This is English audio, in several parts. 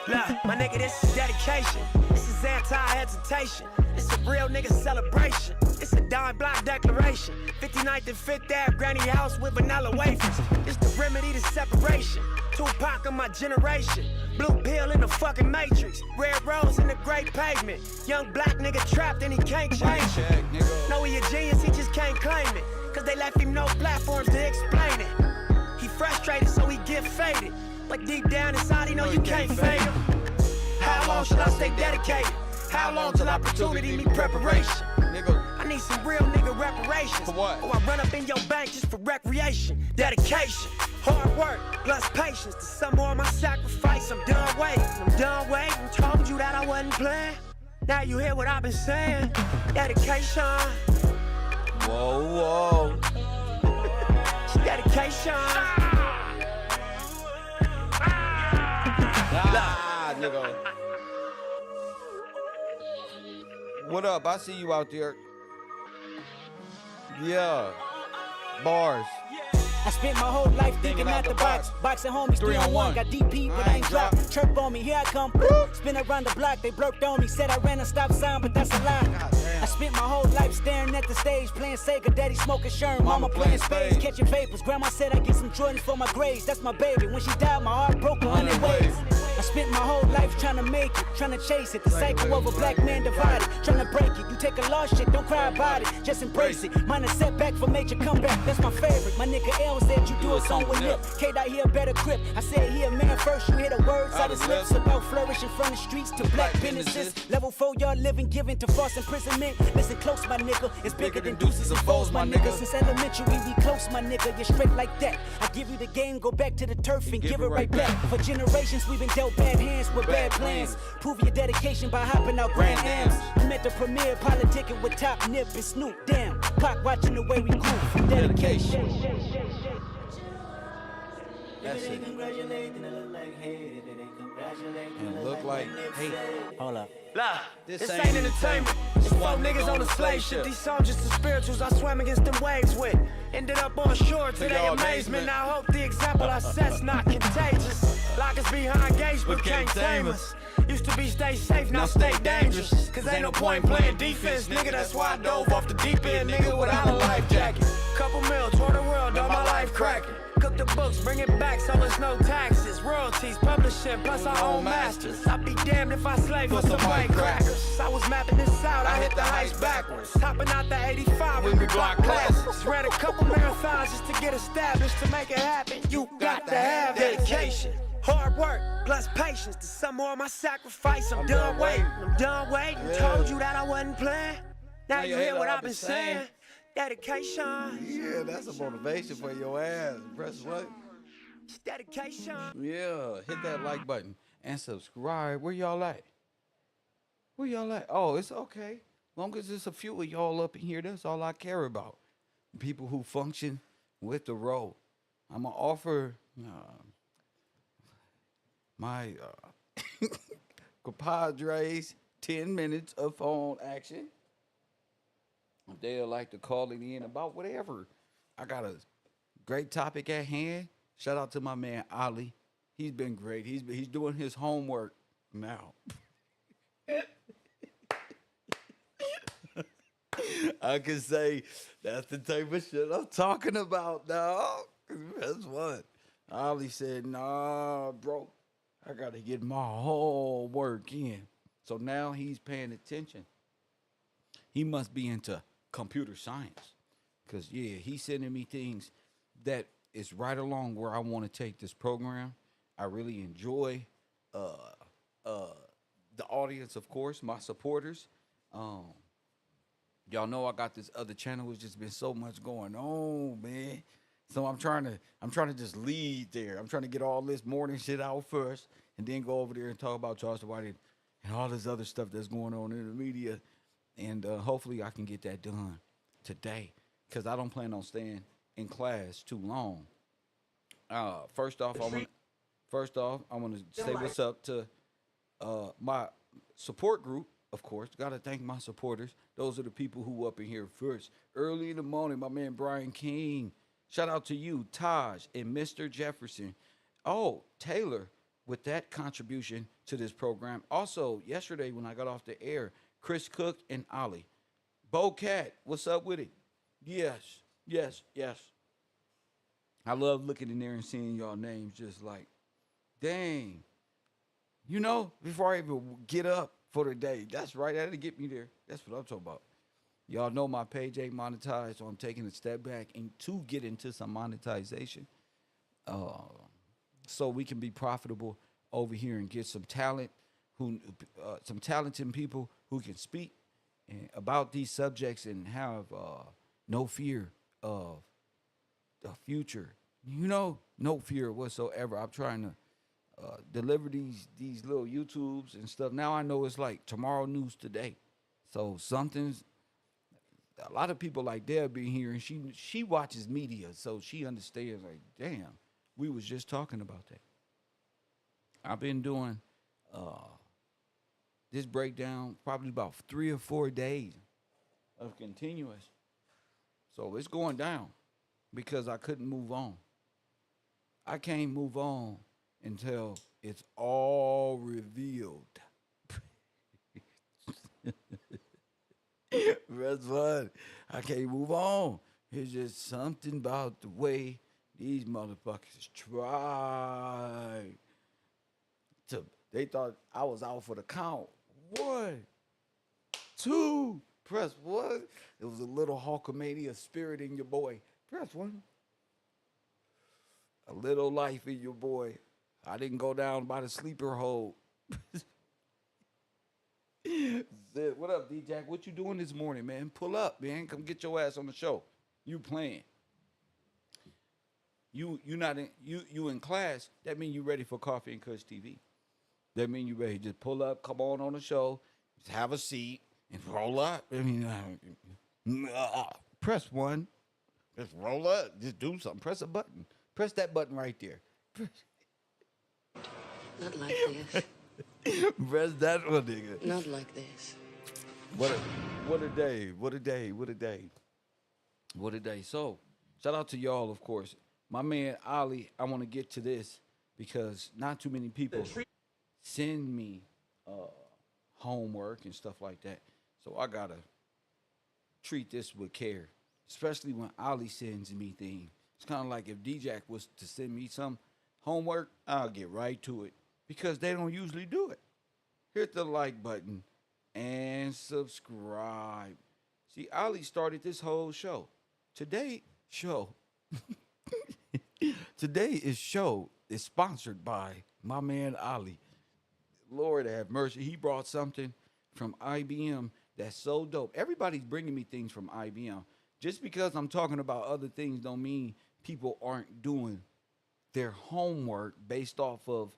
Look, my nigga, this is dedication. This is anti-hesitation. It's a real nigga celebration. It's a dime block declaration. 59th and 5th Ave, granny house with vanilla wafers. It's the remedy to separation. Tupac of my generation. Blue pill in the fucking matrix. Red rose in the great pavement. Young black nigga trapped and he can't change it. No, he a genius, he just can't claim it. Cause they left him no platforms to explain it. He frustrated, so he get faded. But deep down inside, he know you can't fade him. How long should I stay dedicated? How long till opportunity meet preparation? I need some real nigga reparations. For what? Or I run up in your bank just for recreation. Dedication, hard work, plus patience. To some more of my sacrifice, I'm done waiting. I'm done waiting. Told you that I wasn't playing. Now you hear what I've been saying. Dedication. Whoa, whoa. It's dedication. Nigga. What up? I see you out there. Yeah. Bars. I spent my whole life thinking out the box. Boxing homies 3-on-1. Got DP, but I ain't dropped. Chirp on me, here I come. Spin around the block, they blurped on me. Said I ran a stop sign, but that's a lie. I spent my whole life staring at the stage, playing Sega, daddy smoking Sherm, mama playing spades, catching vapors. Grandma said I get some Jordans for my grades. That's my baby. When she died, my heart broke 100 ways. I spent my whole life trying to make it, trying to chase it. The cycle of a black man divided, trying to break it. You take a lost shit, don't cry about it, just embrace it. Mine a setback for major comeback, that's my favorite. My nigga L said you do a song with Nip. K-Dot here better grip. I said he a man first, you hear the words out his lips about flourishing from the streets to black businesses. Level 4 y'all living, giving to false imprisonment. Listen close, my nigga, it's bigger than deuces and foes, my nigga. Since elementary we close, my nigga, you're straight like that. I give you the game, go back to the turf and give it right back. For generations we've been dealt bad hands with bad plans. Prove your dedication by hopping out Grand Ams. I'm at the premiere, politicking with Top Nip and Snoop. Damn, Pac watching the way we grew from dedication. That's it. And look like, hey, Hold up. Blah. This ain't entertainment. It's 4 niggas on a slave ship. These songs just the spirituals I swam against them waves with. Ended up on shore to their amazement. I hope the example I set's not contagious. Lock us behind gates but can't tame us. Used to be stay safe, now stay dangerous. Cause ain't no point playing defense, nigga. That's why I dove off the deep end, nigga, without a life jacket. Couple mil, tour the world, all my life cracking. Cook the books, bring it back so it's no taxes. Royalties, publishing, plus our own masters. I'd be damned if I slave for some white crackers. I was mapping this out, I hit the heights backwards. Hopping out the 85 when we blocked classes. Ran a couple marathons just to get established. To make it happen, you got to have dedication. Hard work, plus patience. To some more of my sacrifice, I'm done waiting. I'm done waiting. Told you that I wasn't playing. Now you hear what I've been saying. Dedication. Yeah, that's a motivation for your ass. Press what? It's dedication. Yeah, hit that like button and subscribe. Where y'all at? Where y'all at? Oh, it's okay. Long as there's a few of y'all up in here, that's all I care about. People who function with the role. I'm going to offer my compadres 10 minutes of phone action. They'll like to call it in about whatever. I got a great topic at hand. Shout out to my man Ali. He's been great. He's doing his homework now. I can say that's the type of shit I'm talking about, dog. That's what. Ali said, nah, bro, I got to get my homework in. So now he's paying attention. He must be into computer science, because yeah, he's sending me things that is right along where I want to take this program. I really enjoy the audience, of course, my supporters. Y'all know I got this other channel. It's just been so much going on, man. So I'm trying to just lead there. I'm trying to get all this morning shit out first, and then go over there and talk about Charles White and all this other stuff that's going on in the media. And hopefully I can get that done today, because I don't plan on staying in class too long. First off, I want to say what's up to my support group. Of course, got to thank my supporters. Those are the people who up in here first. Early in the morning, my man Brian King. Shout out to you, Taj, and Mr. Jefferson. Oh, Taylor with that contribution to this program. Also, yesterday when I got off the air, Chris Cook and Ollie. Bo Cat, what's up with it? Yes, yes, yes. I love looking in there and seeing y'all names just like, dang. You know, before I even get up for the day, that's right, that'll get me there. That's what I'm talking about. Y'all know my page ain't monetized, so I'm taking a step back and to get into some monetization. Uh, so we can be profitable over here and get some talent, some talented people who can speak about these subjects and have no fear of the future. You know, no fear whatsoever. I'm trying to deliver these little YouTubes and stuff. Now I know it's like tomorrow news today. So something's a lot of people like they'll be here and she watches media, so she understands like, damn, we was just talking about that. I've been doing this breakdown probably about 3 or 4 days of continuous. So it's going down because I couldn't move on. I can't move on until it's all revealed. That's fun. I can't move on. It's just something about the way these motherfuckers try to. They thought I was out for the count. 1, 2, press 1. It was a little Hulkamania spirit in your boy. Press 1. A little life in your boy. I didn't go down by the sleeper hole. Said, what up, D-Jack? What you doing this morning, man? Pull up, man. Come get your ass on the show. You playing. You not in you in class. That mean you ready for Coffee and Kush TV. That mean you ready. Just pull up, come on the show, just have a seat, and roll up. I mean, press 1. Just roll up. Just do something. Press a button. Press that button right there. Not like this. Press that one, nigga. Not like this. What a day. What a day. What a day. What a day. So, shout out to y'all, of course. My man, Ali, I want to get to this because not too many people send me homework and stuff like that. So, I got to treat this with care, especially when Ali sends me things. It's kind of like if D-Jack was to send me some homework, I'll get right to it because they don't usually do it. Hit the like button and subscribe. See, Ali started this whole show. Today's show is sponsored by my man Ali. Lord have mercy. He brought something from IBM that's so dope. Everybody's bringing me things from IBM. Just because I'm talking about other things don't mean people aren't doing their homework based off of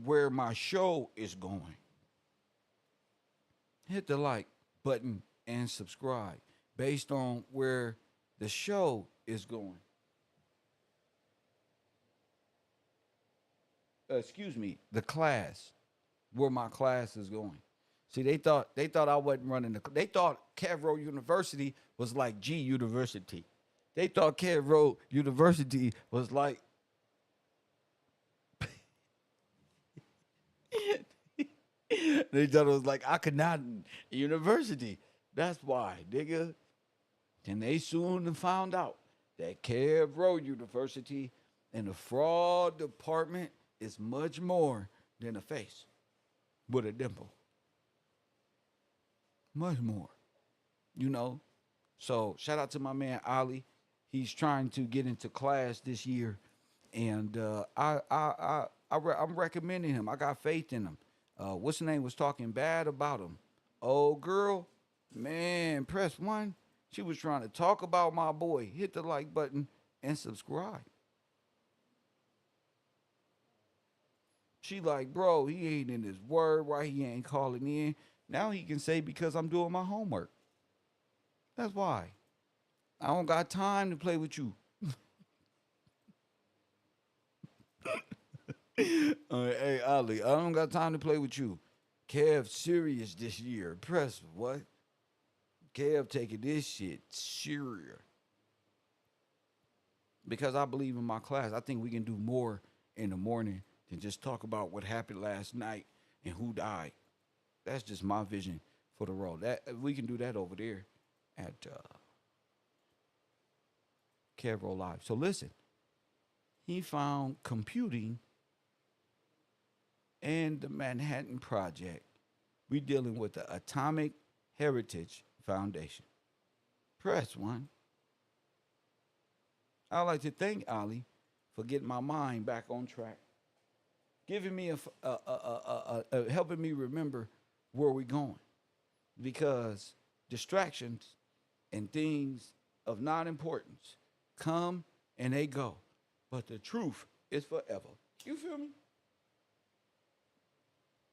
where my show is going. Hit the like button and subscribe based on where the show is going. Excuse me, the class, where my class is going. See, they thought I wasn't running they thought KevRow University was like G University. They thought KevRow University was like they thought it was like Akhenaten University. That's why, nigga. And they soon found out that KevRow University and the fraud department is much more than a face with a dimple. Much more. You know? So shout out to my man Ali. He's trying to get into class this year. And I'm recommending him. I got faith in him. What's the name was talking bad about him? Oh, girl, man, press 1. She was trying to talk about my boy. Hit the like button and subscribe. She like, bro, he ain't in his word. Why he ain't calling in? Now he can say because I'm doing my homework. That's why. I don't got time to play with you. Hey, Ali, I don't got time to play with you. Kev serious this year. Press what? Kev taking this shit serious. Because I believe in my class. I think we can do more in the morning and just talk about what happened last night and who died. That's just my vision for the role. That we can do that over there at KevRow Live. So listen, he found computing and the Manhattan Project. We dealing with the Atomic Heritage Foundation. Press one. I'd like to thank Ali for getting my mind back on track, giving me helping me remember where we're going, because distractions and things of non importance come and they go, but the truth is forever. You feel me?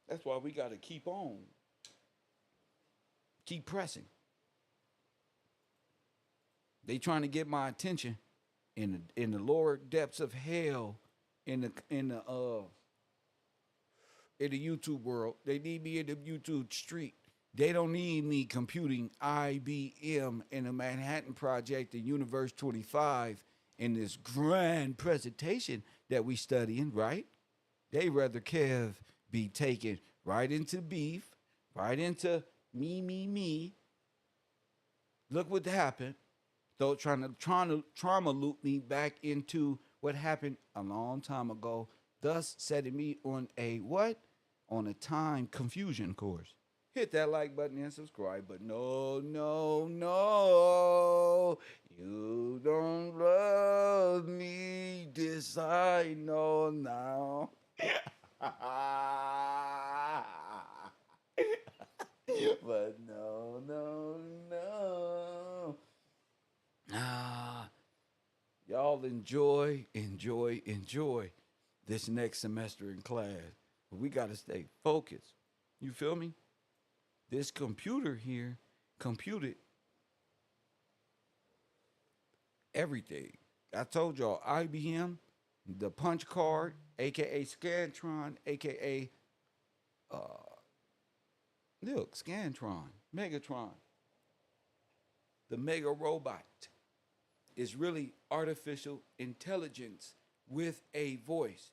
That's why we got to keep on, keep pressing. They trying to get my attention in the lower depths of hell, in the YouTube world. They need me in the YouTube street. They don't need me computing IBM in the Manhattan Project and Universe 25 in this grand presentation that we studying, right? They rather Kev be taken right into beef, right into me. Look what happened. Though trying to trauma loop me back into what happened a long time ago, thus setting me on a what? On a time confusion course. Hit that like button and subscribe, but no, you don't love me, this I know now. But no. Y'all enjoy this next semester in class. But we got to stay focused. You feel me? This computer here computed everything. I told y'all, IBM, the punch card, aka Scantron, aka look, Scantron, Megatron, the mega robot is really artificial intelligence with a voice.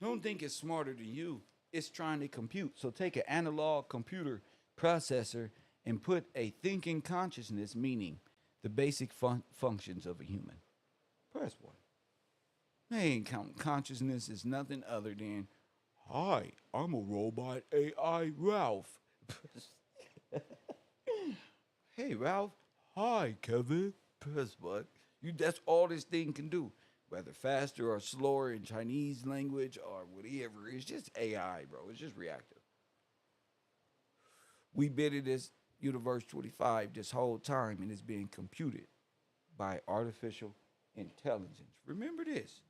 Don't think it's smarter than you. It's trying to compute. So take an analog computer processor and put a thinking consciousness, meaning the basic functions of a human. Press one. Man, consciousness is nothing other than, hi, I'm a robot AI Ralph. Hey, Ralph. Hi, Kevin. Press what? That's all this thing can do. Whether faster or slower in Chinese language or whatever. It's just AI, bro. It's just reactive. We've been in this Universe 25 this whole time, and it's being computed by artificial intelligence. Remember this.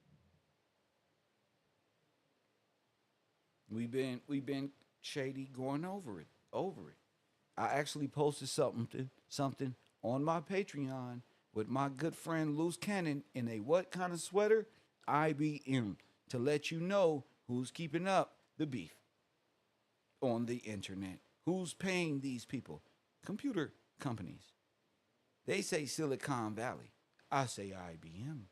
We've been shady going over it. I actually posted something on my Patreon with my good friend Loose Cannon in a what kind of sweater? IBM, to let you know who's keeping up the beef on the internet. Who's paying these people? Computer companies. They say Silicon Valley. I say IBM.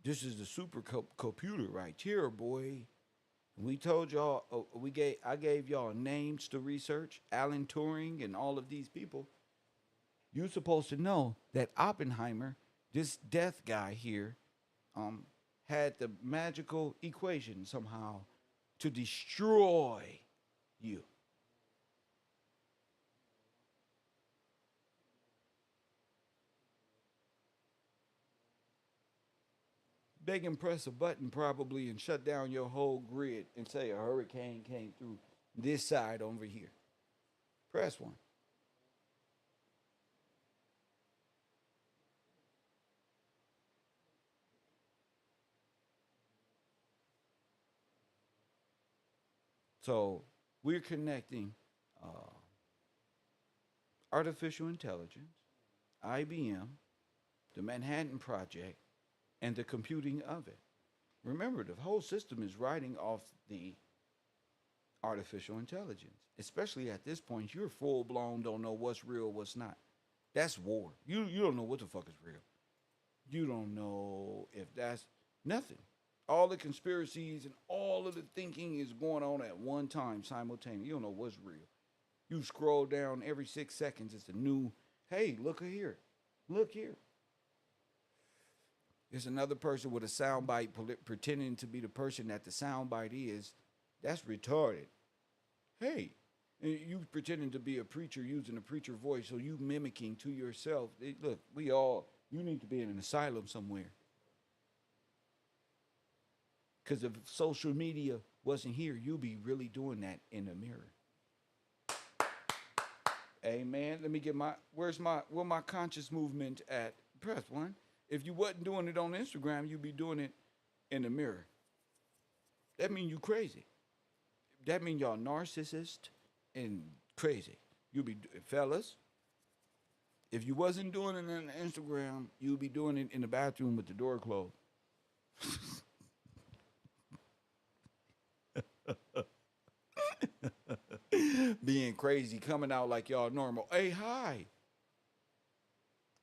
This is the super computer right here, boy. We told y'all, I gave y'all names to research, Alan Turing and all of these people. You're supposed to know that Oppenheimer, this death guy here, had the magical equation somehow to destroy you. They can press a button probably and shut down your whole grid and say a hurricane came through this side over here. Press one. So we're connecting artificial intelligence, IBM, the Manhattan Project, and the computing of it. Remember, the whole system is riding off the artificial intelligence. Especially at this point, you're full blown, don't know what's real, what's not. That's war. You don't know what the fuck is real. You don't know if that's nothing. All the conspiracies and all of the thinking is going on at one time simultaneously. You don't know what's real. You scroll down every 6 seconds, it's a new, hey, look here. Look here. There's another person with a soundbite pretending to be the person that the soundbite is. That's retarded. Hey, you pretending to be a preacher using a preacher voice, so you mimicking to yourself. Look, you need to be in an asylum somewhere. Because if social media wasn't here, you'd be really doing that in the mirror. Amen. Let me get where my conscious movement at? Press one. If you wasn't doing it on Instagram, you'd be doing it in the mirror. That mean you crazy. That mean y'all narcissist and crazy. You be fellas. If you wasn't doing it on Instagram, you'd be doing it in the bathroom with the door closed. Being crazy, coming out like y'all normal. Hey, hi.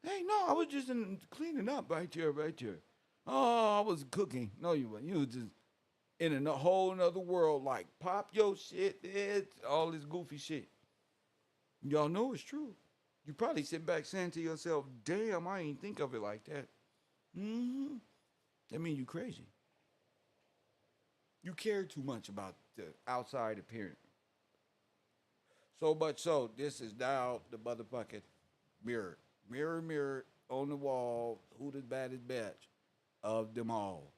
Hey, no, I was just cleaning up right there. Oh, I was cooking. No, you weren't. You was just in a whole nother world, like pop your shit, all this goofy shit. Y'all know it's true. You probably sit back saying to yourself, damn, I ain't think of it like that. Mm-hmm. That means you crazy. You care too much about the outside appearance. So much so, this is now the motherfucking mirror. Mirror, mirror on the wall, who the baddest bitch of them all?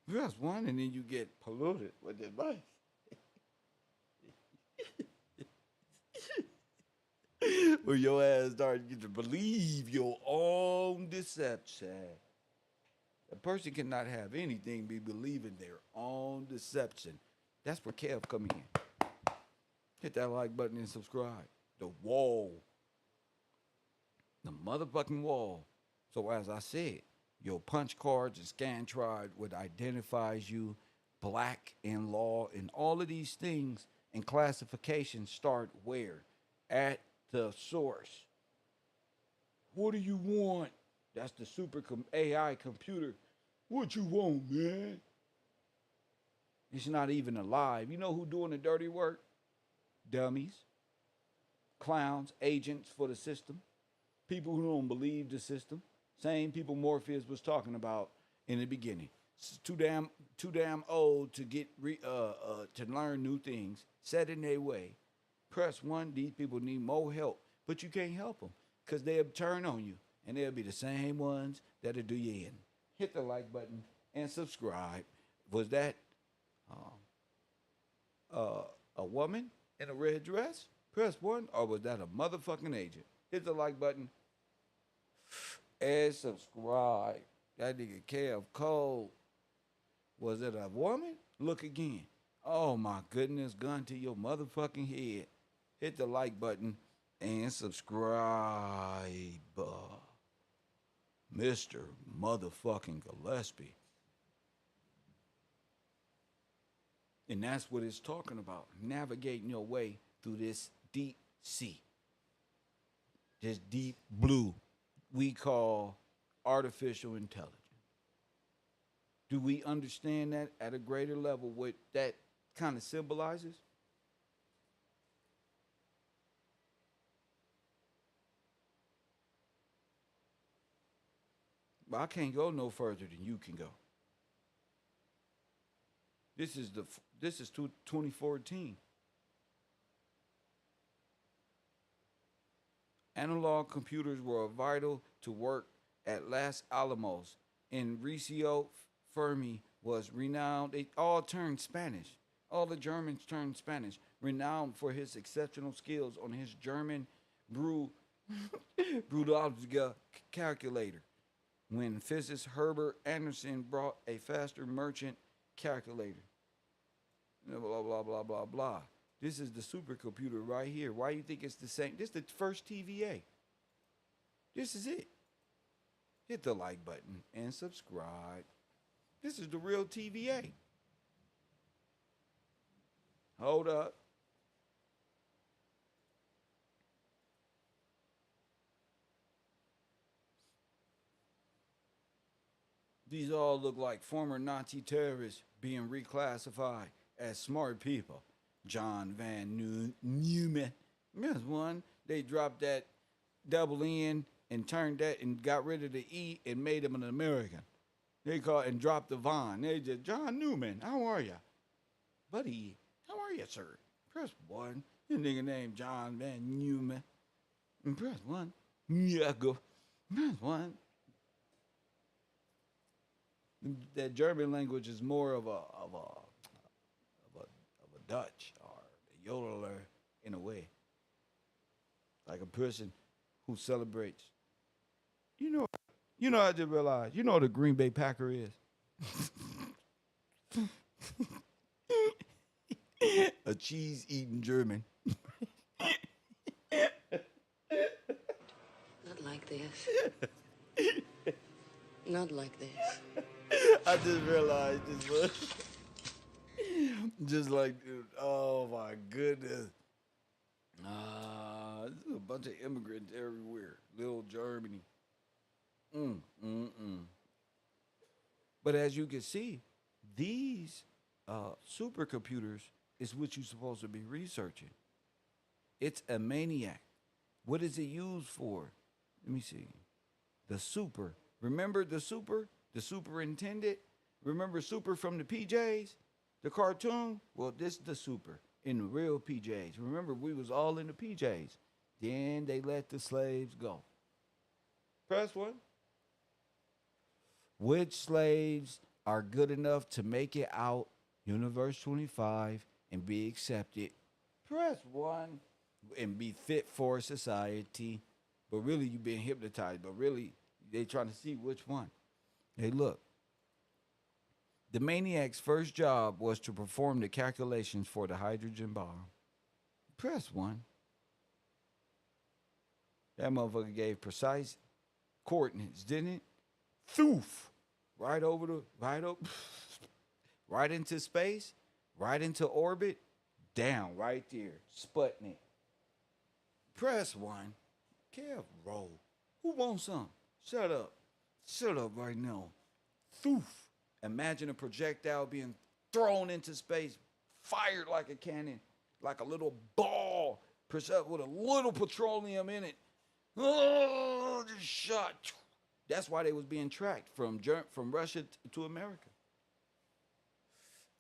Press one, and then you get polluted with advice. Where your ass starts to believe your own deception. A person cannot have anything be believing their own deception. That's where Kev come in. Hit that like button and subscribe. The wall. The motherfucking wall. So as I said, your punch cards and Scantron what identifies you, black in law, and all of these things and classifications start where? At the source. What do you want? That's the super AI computer. What you want, man? It's not even alive. You know who doing the dirty work? Dummies, clowns, agents for the system, people who don't believe the system. Same people Morpheus was talking about in the beginning. It's too damn old to get to learn new things. Set in their way. Press one. These people need more help, but you can't help them because they'll turn on you, and they'll be the same ones that'll do you in. Hit the like button and subscribe. Was that a woman in a red dress? Press one. Or was that a motherfucking agent? Hit the like button and subscribe. That nigga Kev Cole. Was it a woman? Look again. Oh my goodness, gun to your motherfucking head. Hit the like button and subscribe. Mr. Motherfucking Gillespie. And that's what it's talking about. Navigating your way through this deep sea. This deep blue we call artificial intelligence. Do we understand that at a greater level, what that kind of symbolizes? But I can't go no further than you can go. This is 2014. Analog computers were vital to work at Los Alamos. Enrico Fermi was renowned. They all turned Spanish. All the Germans turned Spanish. Renowned for his exceptional skills on his German Brudowska calculator. When physicist Herbert Anderson brought a faster merchant calculator. Blah, blah, blah, blah, blah. This is the supercomputer right here. Why do you think it's the same? This is the first TVA. This is it. Hit the like button and subscribe. This is the real TVA. Hold up. These all look like former Nazi terrorists being reclassified as smart people. John Van Neumann. There's one. They dropped that double N and turned that and got rid of the E and made him an American. They call and dropped the Von. They just, John Newman, how are you? Buddy, how are you, sir? Press 1. Your nigga named John Van Neumann. And press 1. Yeah, go. Press 1. That German language is more of a Dutch or a yodeler in a way. Like a person who celebrates. You know, I just realized, you know what a Green Bay Packer is? A cheese-eating German. Not like this. Not like this. I just realized this was just like, dude, oh my goodness. There's a bunch of immigrants everywhere. Little Germany. But as you can see, these supercomputers is what you're supposed to be researching. It's a maniac. What is it used for? Let me see. The super. Remember the super? The superintendent? Remember Super from the PJs? The cartoon? Well, this is the super in the real PJs. Remember, we was all in the PJs. Then they let the slaves go. Press 1. Which slaves are good enough to make it out, Universe 25, and be accepted? Press 1. And be fit for society. But really, you've been hypnotized. But really, they trying to see which one. Hey, look. The maniac's first job was to perform the calculations for the hydrogen bomb. Press 1. That motherfucker gave precise coordinates, didn't it? Thoof. Right into space, right into orbit, down right there, Sputnik. Press 1. KevRow. Who wants some? Shut up. Shut up right now. Thoof. Imagine a projectile being thrown into space, fired like a cannon, like a little ball, with a little petroleum in it. Oh, just shot. That's why they was being tracked from Russia to America.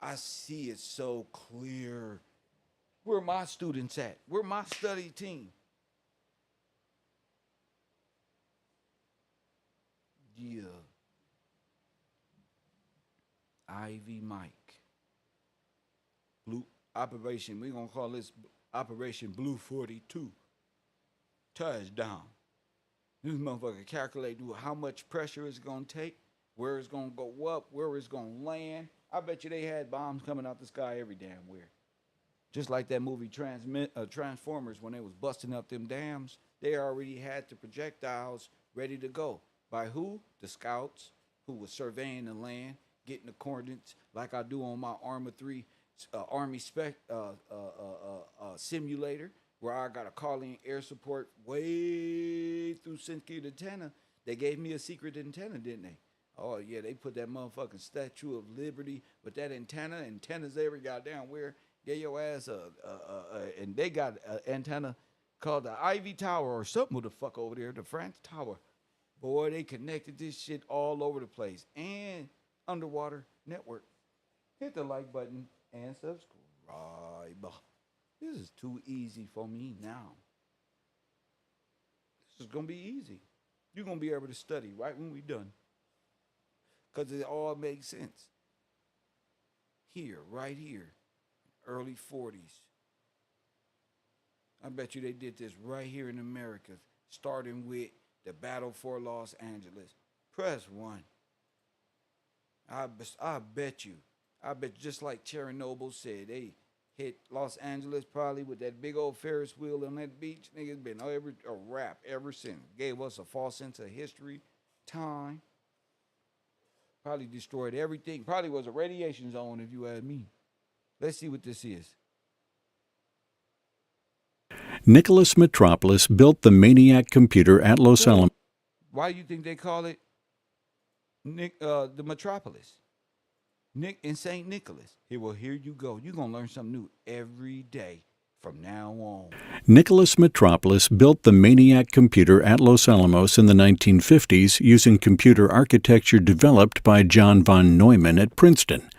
I see it so clear. Where my students at? Where my study team? Yeah. Ivy Mike. Blue Operation, we're going to call this Operation Blue 42. Touchdown. This motherfucker calculate how much pressure it's going to take, where it's going to go up, where it's going to land. I bet you they had bombs coming out the sky every damn where. Just like that movie Transformers, when they was busting up them dams, they already had the projectiles ready to go. By who? The scouts who was surveying the land, getting the coordinates like I do on my Arma 3 Army spec simulator, where I got to call in air support way through Sinki antenna. They gave me a secret antenna, didn't they? Oh, yeah, they put that motherfucking Statue of Liberty with that antennas every goddamn where. Get your ass and they got an antenna called the Ivy Tower or something with the fuck over there, the France Tower. Boy, they connected this shit all over the place. And underwater network. Hit the like button and subscribe. This is too easy for me now. This is going to be easy. You're going to be able to study right when we're done. Because it all makes sense. Here, right here. Early 40s. I bet you they did this right here in America, starting with the battle for Los Angeles. Press 1. I bet you, just like Chernobyl said, they hit Los Angeles probably with that big old Ferris wheel on that beach. Niggas been a rap ever since. Gave us a false sense of history, time. Probably destroyed everything. Probably was a radiation zone if you ask me. Let's see what this is. Nicholas Metropolis built the Maniac computer at Los Alamos. Why do you think they call it the Metropolis. Nick in St. Nicholas. Here you go. You're gonna learn something new every day from now on. Nicholas Metropolis built the Maniac computer at Los Alamos in the 1950s using computer architecture developed by John von Neumann at Princeton.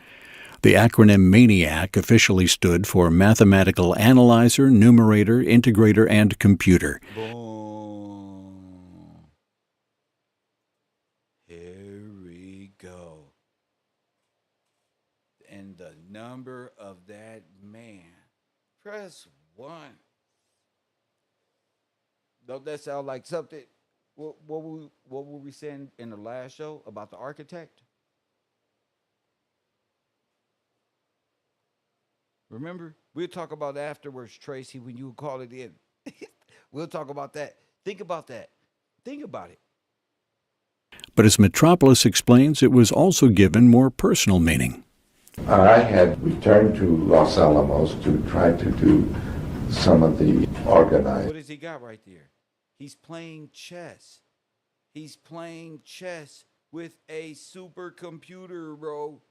The acronym MANIAC officially stood for Mathematical Analyzer, Numerator, Integrator, and Computer. Boom. Here we go. And the number of that man. Press 1. Don't that sound like something? What were we saying in the last show about the architect? Remember? We'll talk about that afterwards, Tracy, when you call it in. We'll talk about that. Think about that. Think about it. But as Metropolis explains, it was also given more personal meaning. I had returned to Los Alamos to try to do some of the organizing. What has he got right there? He's playing chess. He's playing chess with a supercomputer, bro.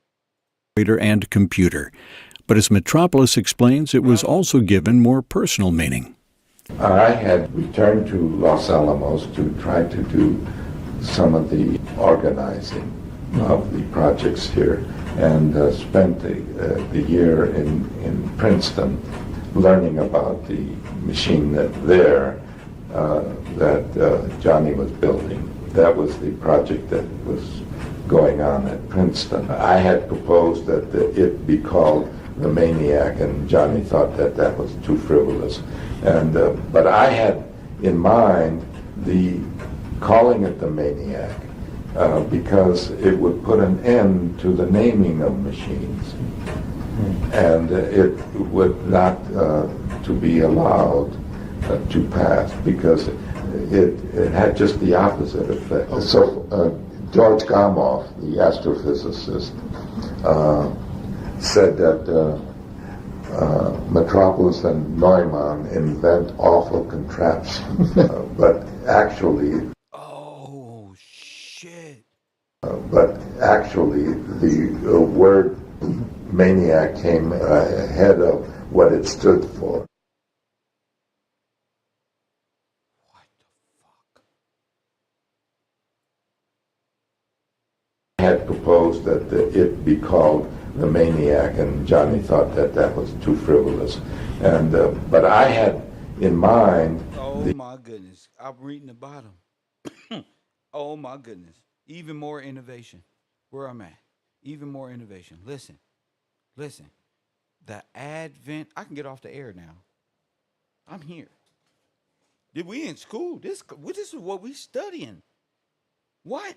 And computer. But as Metropolis explains, it was also given more personal meaning. I had returned to Los Alamos to try to do some of the organizing of the projects here, and spent the year in Princeton learning about the machine that Johnny was building. That was the project that was going on at Princeton. I had proposed that it be called the Maniac, and Johnny thought that was too frivolous. And but I had in mind the calling it the Maniac because it would put an end to the naming of machines, and it would not to be allowed to pass because it had just the opposite effect. Okay. So George Gamow, the astrophysicist, said that Metropolis and Neumann invent awful contraptions, but actually... Oh, shit. But actually, the word maniac came ahead of what it stood for. What the fuck? I had proposed that it be called the Maniac, and Johnny thought that was too frivolous. And but I had in mind... Oh, my goodness. I'm reading the bottom. Oh, my goodness. Even more innovation. Where I'm at. Even more innovation. Listen. The advent. I can get off the air now. I'm here. Did we in school? This is what we studying. What?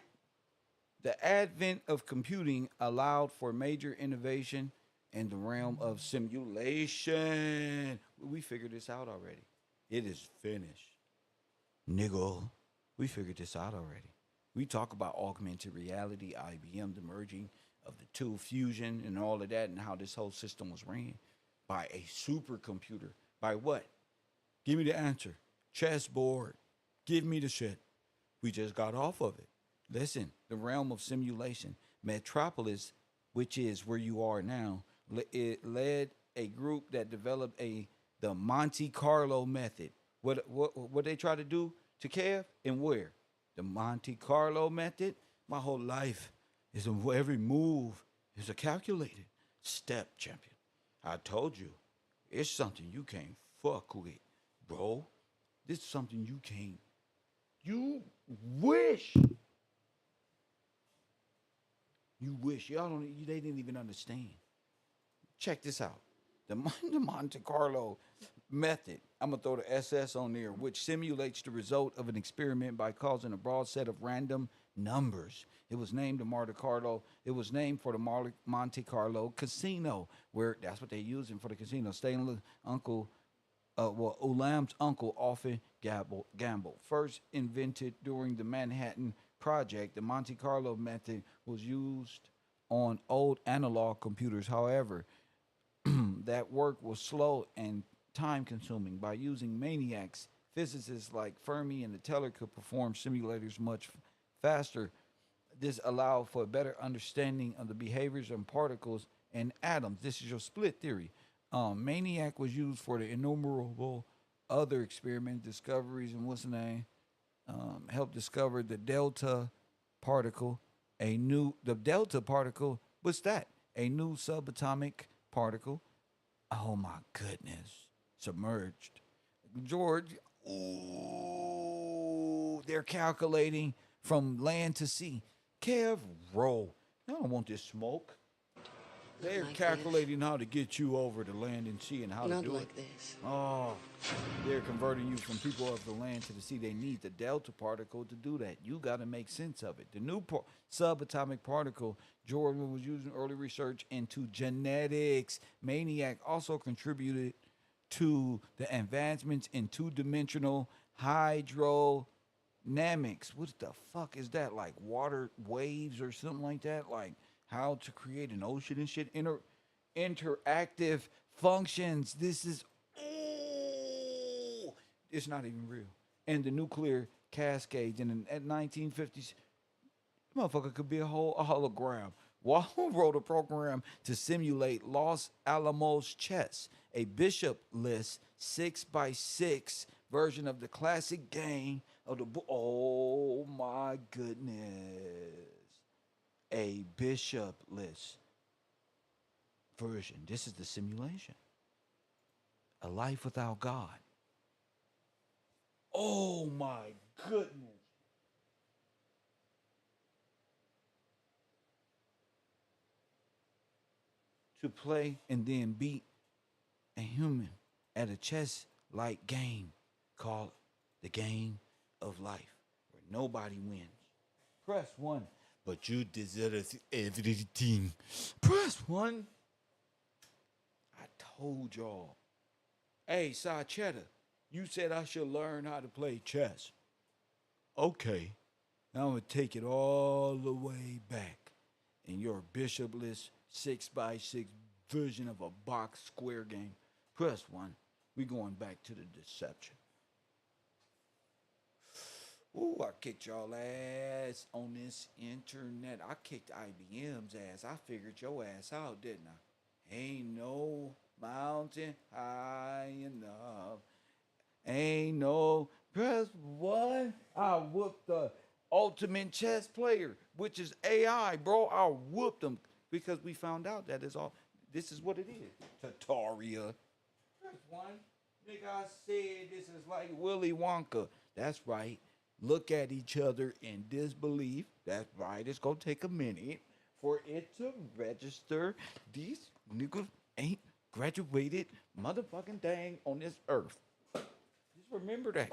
The advent of computing allowed for major innovation in the realm of simulation. We figured this out already. It is finished. Nigga. We figured this out already. We talk about augmented reality, IBM, the merging of the two, fusion, and all of that, and how this whole system was ran by a supercomputer. By what? Give me the answer. Chessboard. Give me the shit. We just got off of it. Listen, the realm of simulation. Metropolis, which is where you are now, it led a group that developed the Monte Carlo method. What they try to do to Kev and where? The Monte Carlo method. My whole life is every move is a calculated step, champion. I told you, it's something you can't fuck with, bro. This is something you can't. You wish. You wish. Y'all don't. They didn't even understand. Check this out. The Monte Carlo method. I'm going to throw the SS on there, which simulates the result of an experiment by causing a broad set of random numbers. It was named the Monte Carlo. It was named for the Monte Carlo casino, where that's what they're using for the casino. Stanley's uncle, Ulam's uncle often gambled. First invented during the Manhattan Project, the Monte Carlo method was used on old analog computers. However, that work was slow and time-consuming. By using maniacs, physicists like Fermi and the Teller could perform simulators much faster This allowed for a better understanding of the behaviors of particles and atoms. This is your split theory. Maniac was used for the innumerable other experiment discoveries, and what's the name? Helped discover the delta particle, the delta particle. What's that? A new subatomic particle. Oh my goodness, submerged. George, ooh, they're calculating from land to sea. KevRow, I don't want this smoke. They're like calculating how to get you over to land and sea and how Not to do like it. this. Oh, they're converting you from people of the land to the sea. They need the delta particle to do that. You got to make sense of it. The new subatomic particle Jordan was using early research into genetics. Maniac also contributed to the advancements in two-dimensional hydrodynamics. What the fuck is that? Like water waves or something like that? Like how to create an ocean and shit. Interactive functions. This is, ooh, it's not even real. And the nuclear cascades in the 1950s, motherfucker could be a whole hologram. Wall wrote a program to simulate Los Alamos chess, a bishopless 6x6 version of the classic game of the oh my goodness. A bishopless version. This is the simulation. A life without God. Oh my goodness. To play and then beat a human at a chess-like game called the game of life, where nobody wins. Press 1. But you deserve everything. Press 1. I told y'all. Hey, Sachetta, you said I should learn how to play chess. Okay. Now I'm going to take it all the way back in your bishopless 6x6 version of a box square game. Press 1. We going back to the deception. Ooh, I kicked y'all ass on this internet. I kicked IBM's ass. I figured your ass out, didn't I? Ain't no mountain high enough. Ain't no press 1. I whooped the ultimate chess player, which is AI, bro. I whooped them because we found out that is all. This is what it is. Tataria. Press 1. Nigga, I said this is like Willy Wonka. That's right. Look at each other in disbelief. That's right. It's going to take a minute for it to register. These niggas ain't graduated motherfucking thing on this earth. Just remember that.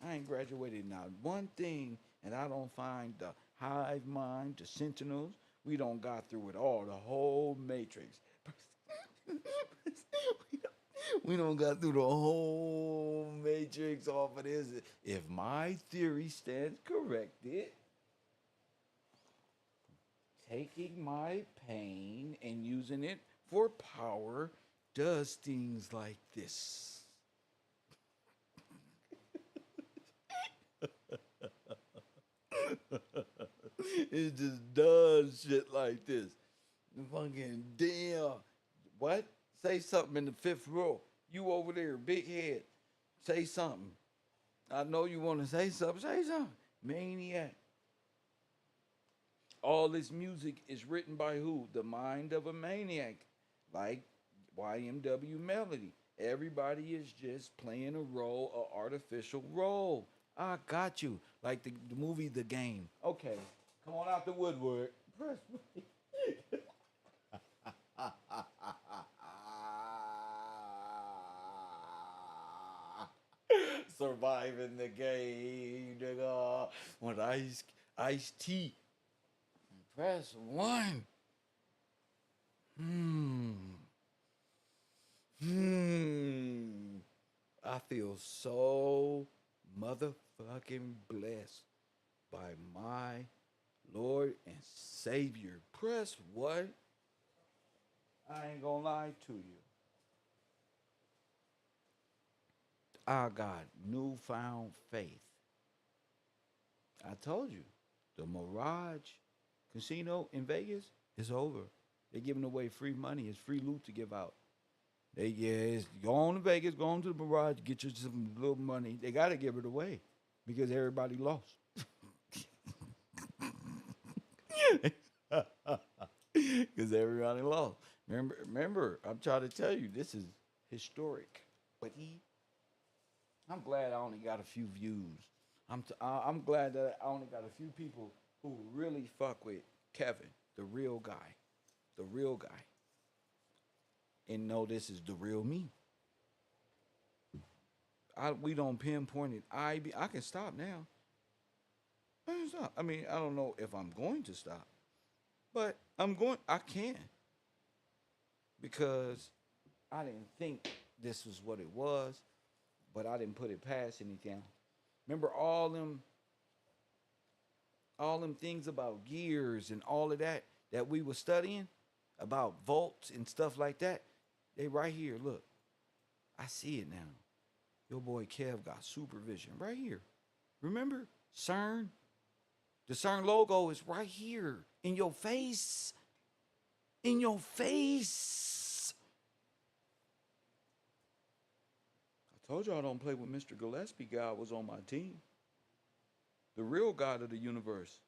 I ain't graduated not one thing, and I don't find the hive mind, the sentinels. We don't got through it all, the whole matrix. We don't got through the whole matrix off of this. If my theory stands corrected, taking my pain and using it for power does things like this. It just does shit like this. Fucking damn. What? Say something in the 5th row. You over there, big head. Say something. I know you want to say something. Say something. Maniac. All this music is written by who? The mind of a maniac. Like YMW Melody. Everybody is just playing a role, an artificial role. I got you. Like the movie The Game. Okay. Come on out the woodwork. Press play. Surviving the game, nigga. With ice tea. Press 1. I feel so motherfucking blessed by my Lord and Savior. Press 1. I ain't gonna lie to you. I got newfound faith. I told you, the mirage casino in Vegas, it's over. They're giving away free money. It's free loot to give out. It's go on to Vegas, go on to the barrage, get you some little money. They got to give it away because everybody lost. Because everybody lost. Remember, I'm trying to tell you, this is historic. But I'm glad I only got a few views. I'm glad that I only got a few people who really fuck with Kevin, the real guy, and know this is the real me. We don't pinpoint it. I can stop now. I can stop. I mean, I don't know if I'm going to stop, but I can because I didn't think this was what it was, but I didn't put it past anything. Remember all them things about gears and all of that we were studying about volts and stuff like that. They right here. Look, I see it now. Your boy Kev got supervision right here. Remember CERN? The CERN logo is right here in your face. In your face. I told y'all I don't play with Mr. Gillespie. God was on my team. The real God of the universe.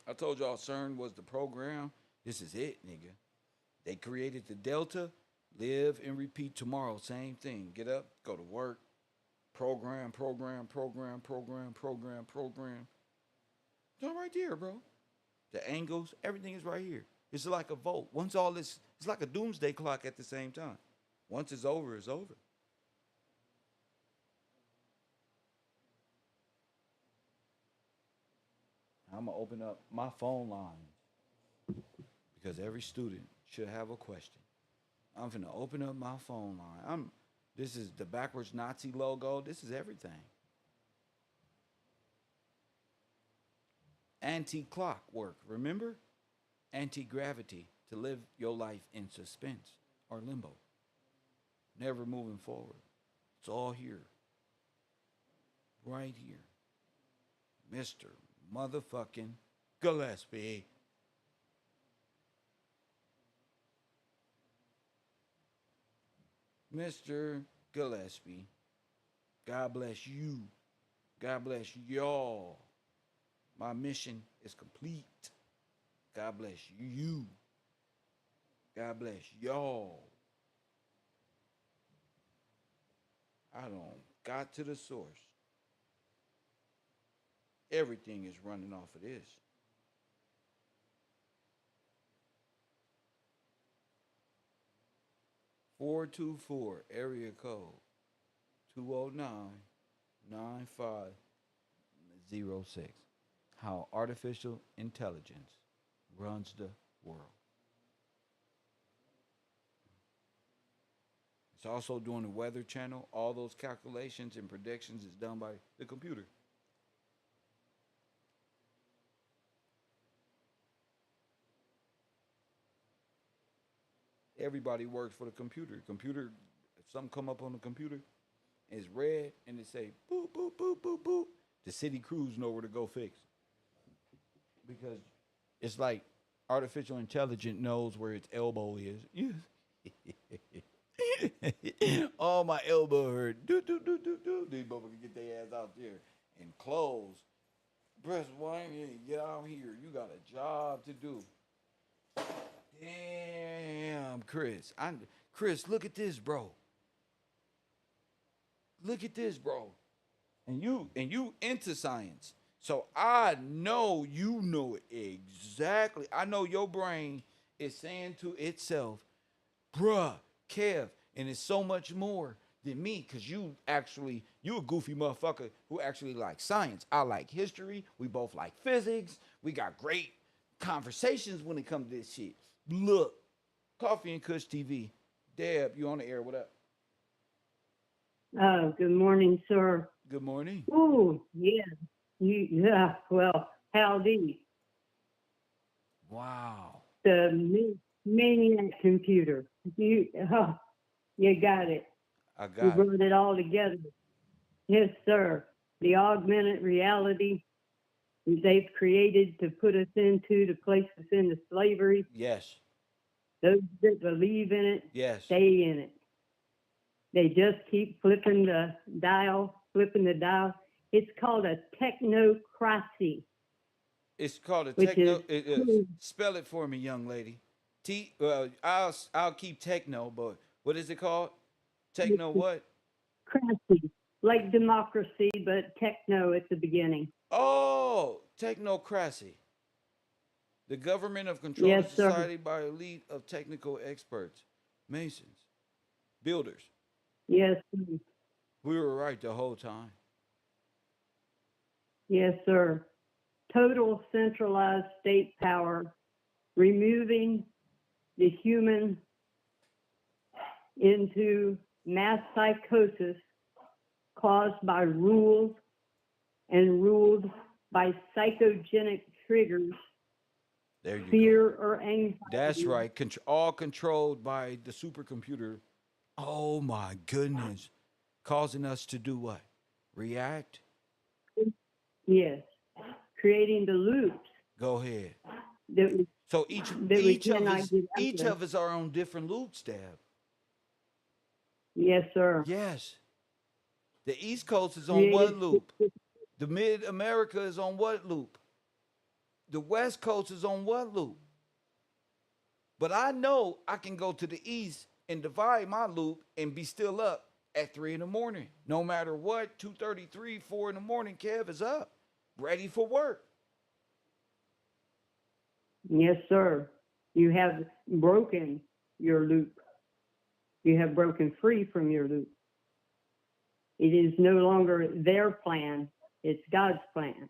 I told y'all CERN was the program. This is it, nigga. They created the Delta. Live and repeat tomorrow. Same thing. Get up, go to work. Program. It's all right there, bro. The angles, everything is right here. It's like a vote. Once all this, it's like a doomsday clock at the same time. Once it's over, it's over. I'm going to open up my phone line because every student should have a question. I'm going to open up my phone line. This is the backwards Nazi logo. This is everything. Anti-clockwork, remember? Anti-gravity, to live your life in suspense or limbo. Never moving forward. It's all here. Right here. Mr. Motherfucking Gillespie. Mr. Gillespie. God bless you. God bless y'all. My mission is complete. God bless you. God bless y'all. I don't got to the source. Everything is running off of this. (424) area code 209-9506. How artificial intelligence runs the world. It's also doing the Weather Channel. All those calculations and predictions is done by the computer. Everybody works for the computer. Computer, if something come up on the computer, it's red and it say boop, boop, boop, boop, boop. The city crews know where to go fix. Because it's like artificial intelligence knows where its elbow is. Oh, my elbow hurt. Do. These motherfuckers get their ass out there and close. Press one, get out here. You got a job to do. Damn, Chris. Chris, look at this, bro. Look at this, bro. And you into science. So I know you know it exactly. I know your brain is saying to itself, bruh, Kev, and it's so much more than me, because you a goofy motherfucker who actually likes science. I like history. We both like physics. We got great conversations when it comes to this shit. Look, Coffee and Kush TV. Deb, you on the air. What up? Good morning, sir. Good morning. Ooh, yeah. Well, howdy. Wow. The maniac computer. You got it. I You got it. brought it all together. Yes, sir. The augmented reality. they've created to put us into, to place us into slavery. Yes. Those that believe in it, Yes. stay in it. They just keep flipping the dial. It's called a technocracy. It's called a Which techno. is- Spell it for me, young lady. I'll keep techno, but what is it called? Techno what? Crassy, like democracy, but techno at the beginning. Oh, technocracy. The government of control Yes, of sir. society by elite of technical experts, masons, builders. Yes, sir. We were right the whole time. Yes, sir. Total centralized state power, removing the human into mass psychosis caused by rules and ruled by psychogenic triggers, There you fear go. or anxiety. That's right. All controlled by the supercomputer. Oh my goodness. Causing us to do what? React? Yes. Creating the loops Go ahead. that, So each that we each of cannot us get out each of. of us are on different loops, Dab. Yes, sir. Yes. The East Coast is on Created- what loop? The Mid America is on what loop? The West Coast is on what loop? But I know I can go to the East and divide my loop and be still up at 3 in the morning. No matter what, 2:33, 4 in the morning, Kev is up, ready for work. Yes, sir. You have broken your loop. You have broken free from your loop. It is no longer their plan, it's God's plan.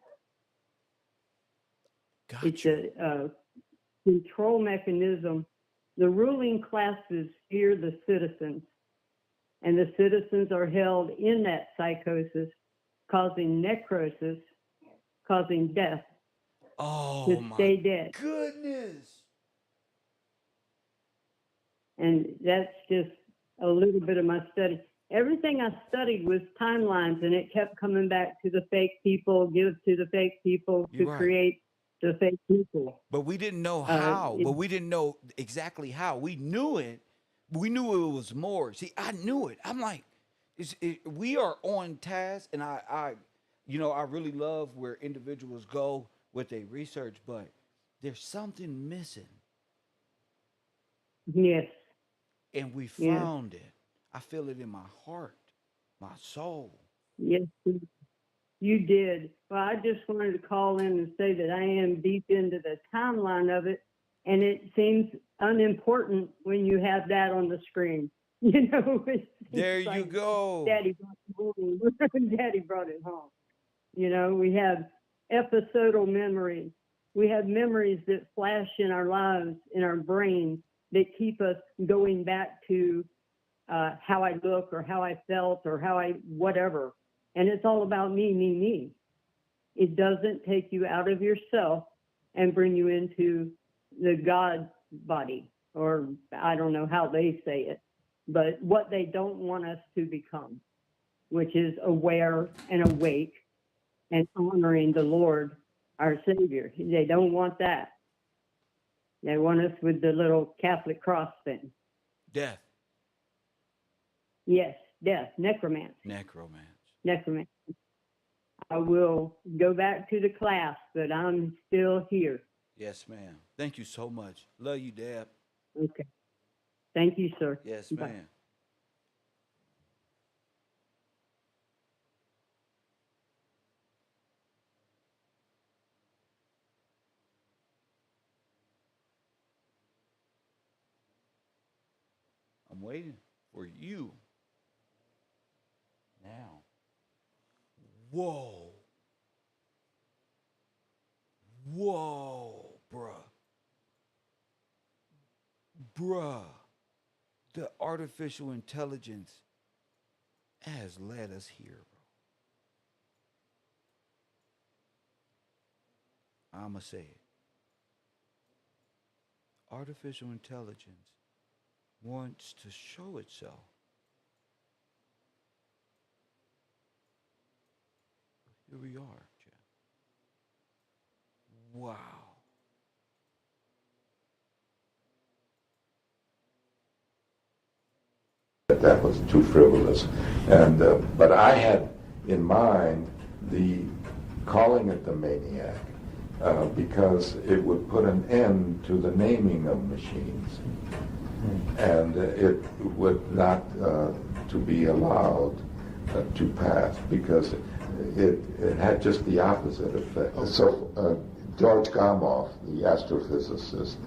It's a control mechanism. The ruling classes fear the citizens, and the citizens are held in that psychosis, causing necrosis, causing death, Oh to my stay dead. goodness. And that's just a little bit of my study. Everything I studied was timelines, and it kept coming back to the fake people, give to the fake people to You're right. create the fake people. But we didn't know how. it- But we didn't know exactly how. We knew it. We knew it was more. See, I knew it. I'm like, we are on task, and I really love where individuals go with their research, but there's something missing, Yes, and we Yeah. found it. I feel it in my heart, my soul. yes, you did. Well, I just wanted to call in and say that I am deep into the timeline of it, and it seems unimportant when you have that on the screen. You know, it seems There you like go. Daddy brought it home. Daddy brought it home. You know, we have episodal memories. We have memories that flash in our lives, in our brains, that keep us going back to how I look or how I felt or how I whatever. And it's all about me, me, me. It doesn't take you out of yourself and bring you into the God body, or I don't know how they say it, but what they don't want us to become, which is aware and awake and honoring the Lord, our Savior. They don't want that. They want us with the little Catholic cross thing. Death, Yes, death, necromancy. necromancy. I will go back to the class, but I'm still here. Yes, ma'am. Thank you so much. Love you, Dab. Okay. Thank you, sir. Yes, Bye. ma'am. I'm waiting for you now. Whoa. Whoa, bruh. Bruh. The artificial intelligence has led us here, bro. I'ma say it. Artificial intelligence wants to show itself. Here we are, Jeff. Wow. That was too frivolous. And but I had in mind the calling it the Maniac because it would put an end to the naming of machines, and it would not to be allowed to pass because it had just the opposite effect. So George Gamow, the astrophysicist,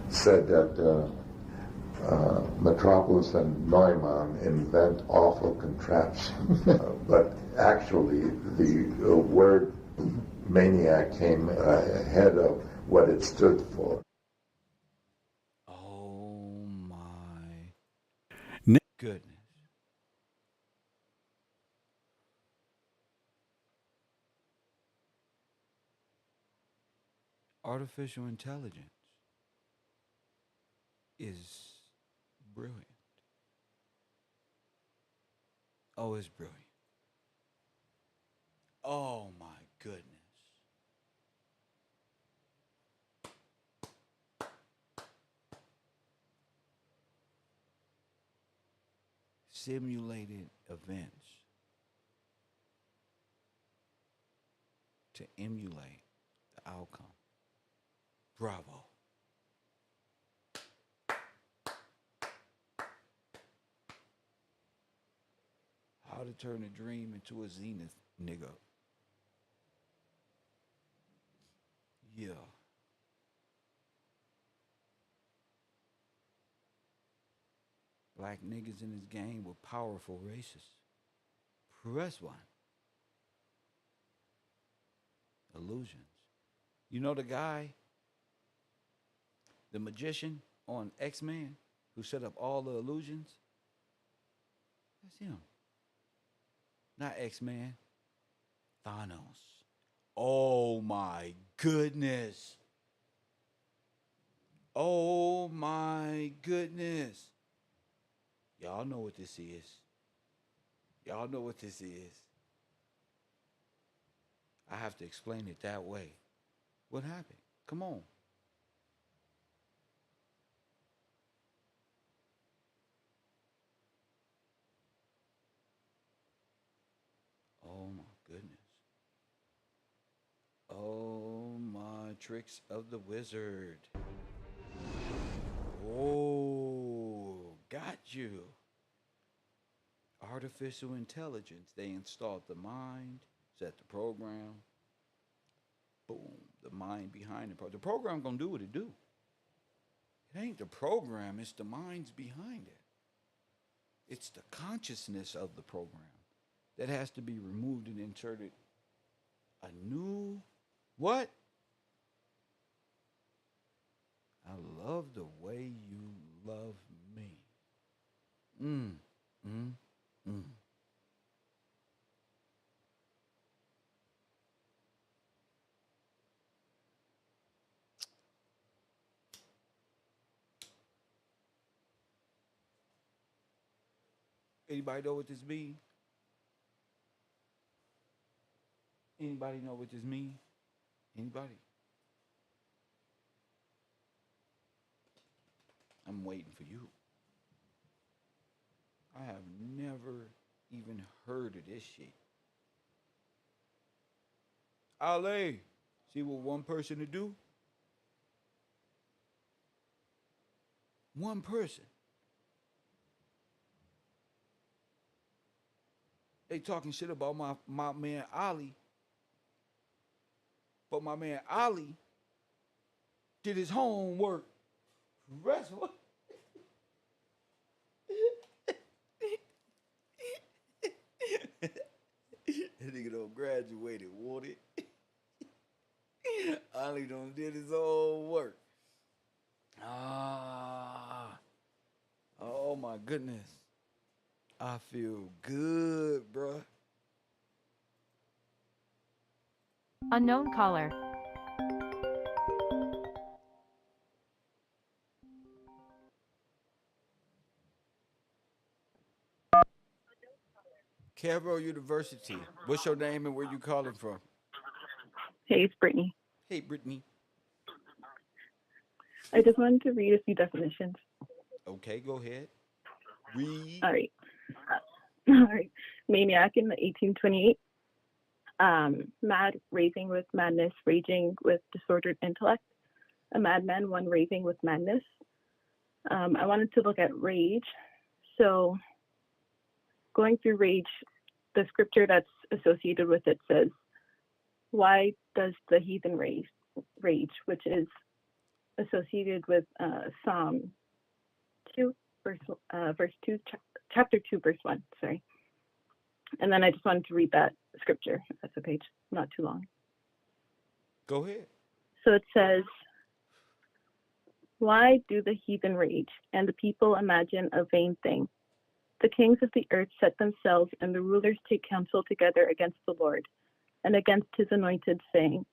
said that Metropolis and Neumann invent awful contraptions. But actually, the word maniac came ahead of what it stood for. Oh my Ne- goodness. Artificial intelligence is brilliant. Oh, it's brilliant. Oh my goodness. Simulated events to emulate the outcome. Bravo. How to turn a dream into a zenith, nigga. Yeah. Black niggas in this game were powerful racists. Press one. Illusions. You know the guy, the magician on X-Men who set up all the illusions? That's him. Not X-Man. Thanos. Oh my goodness. Oh my goodness. Y'all know what this is. Y'all know what this is. I have to explain it that way. What happened? Come on. Oh my goodness. Oh my tricks of the wizard. Oh, got you. Artificial intelligence. They installed the mind, set the program. Boom, the mind behind the program. The program gonna do what it do. It ain't the program, it's the minds behind it. It's the consciousness of the program that has to be removed and inserted a new what? I love the way you love me. Mm, mm, mm. Anybody know what this mean? Anybody know what this mean? Anybody? I'm waiting for you. I have never even heard of this shit. Ale, see what one person to do? One person. They talking shit about my man Ali. But my man Ali did his homework. Rest what? That nigga don't graduated, won't it? Ali done did his own work. Ah. Oh my goodness. I feel good, bruh. Unknown caller. KevRow University. What's your name and where you calling from? Hey, it's Brittany. Hey, Brittany. I just wanted to read a few definitions. Okay, go ahead. Read. All right. All right. Maniac in the 1828. Mad, raving with madness, raging with disordered intellect. A madman, one raving with madness. I wanted to look at rage. So going through rage, the scripture that's associated with it says, why does the heathen rage, which is associated with Psalm 2, verse 2, chapter 2, verse 1, sorry. And then I just wanted to read that scripture. That's a page, not too long. Go ahead. So it says, why do the heathen rage, and the people imagine a vain thing? The kings of the earth set themselves, and the rulers take counsel together against the Lord, and against his anointed, saying,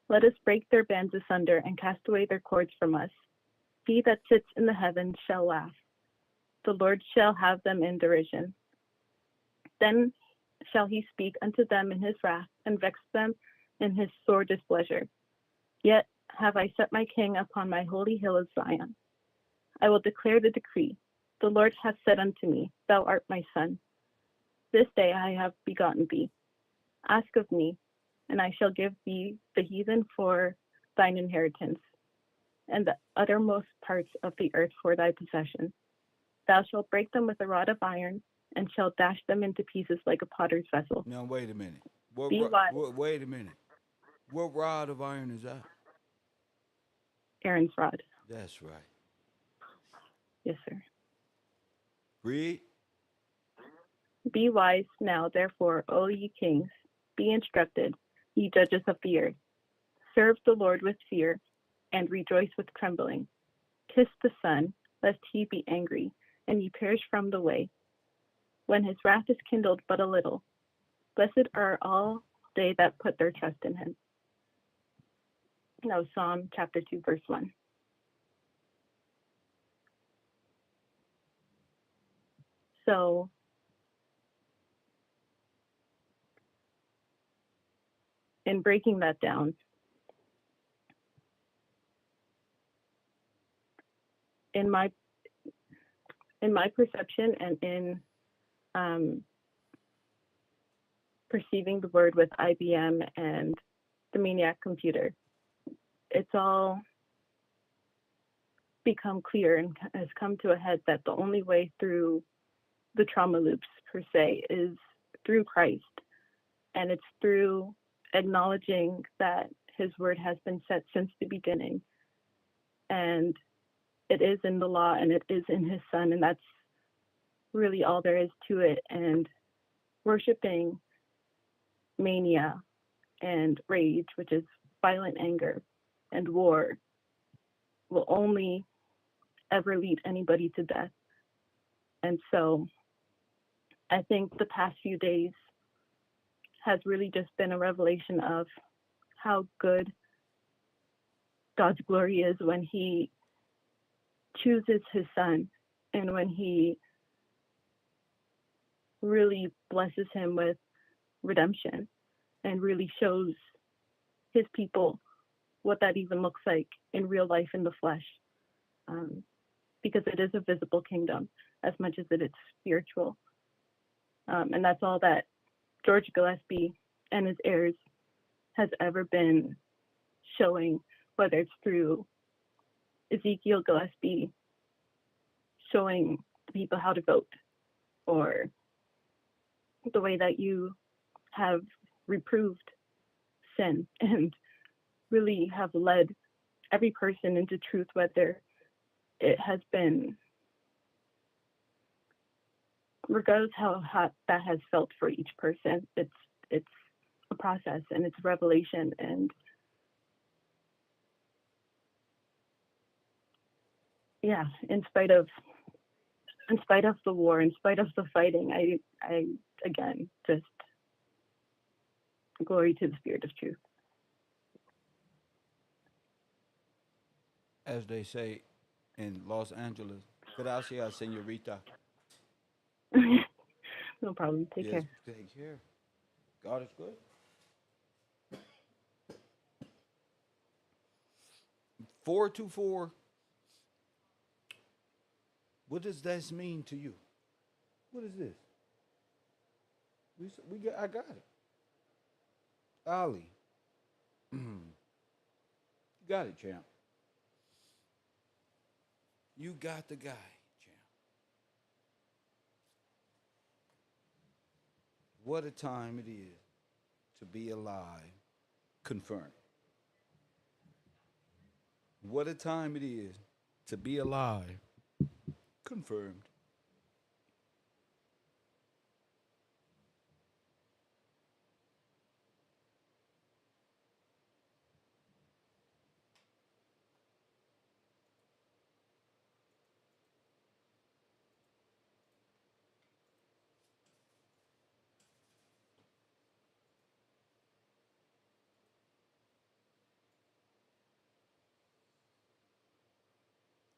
let us break their bands asunder, and cast away their cords from us. He that sits in the heavens shall laugh. The Lord shall have them in derision. Then shall he speak unto them in his wrath, and vex them in his sore displeasure. Yet have I set my king upon my holy hill of Zion. I will declare the decree. The Lord hath said unto me, thou art my son. This day I have begotten thee. Ask of me, and I shall give thee the heathen for thine inheritance, and the uttermost parts of the earth for thy possession. Thou shalt break them with a rod of iron, and shalt dash them into pieces like a potter's vessel. Now, wait a minute. Wait a minute. What rod of iron is that? Aaron's rod. That's right. Yes, sir. Read. Be wise now, therefore, O ye kings, be instructed, ye judges of the earth. Serve the Lord with fear, and rejoice with trembling. Kiss the Son, lest he be angry, and ye perish from the way, when his wrath is kindled but a little. Blessed are all they that put their trust in him. Now, Psalm chapter 2, verse 1. So, in breaking that down, in my perception and in perceiving the word with IBM and the Maniac computer, it's all become clear and has come to a head that the only way through the trauma loops per se is through Christ. And it's through acknowledging that his word has been set since the beginning. And it is in the law and it is in his son. And that's really all there is to it. And worshiping mania and rage, which is violent anger and war, will only ever lead anybody to death. And so I think the past few days has really just been a revelation of how good God's glory is when he chooses his son and when he really blesses him with redemption and really shows his people what that even looks like in real life in the flesh. Because it is a visible kingdom as much as it is spiritual. And that's all that George Gillespie and his heirs has ever been showing, whether it's through Ezekiel Gillespie showing people how to vote, or the way that you have reproved sin and really have led every person into truth, whether it has been, regardless how hot that has felt for each person, it's a process and it's revelation. And yeah, in spite of the war, in spite of the fighting, I again just glory to the Spirit of truth. As they say in Los Angeles, gracias, señorita. No problem. Take Yes, care. take care. God is good. 424. What does this mean to you? What is this? I got it. Ali. You got it, champ. You got the guy, champ. What a time it is to be alive. Confirmed. What a time it is to be alive. Confirmed.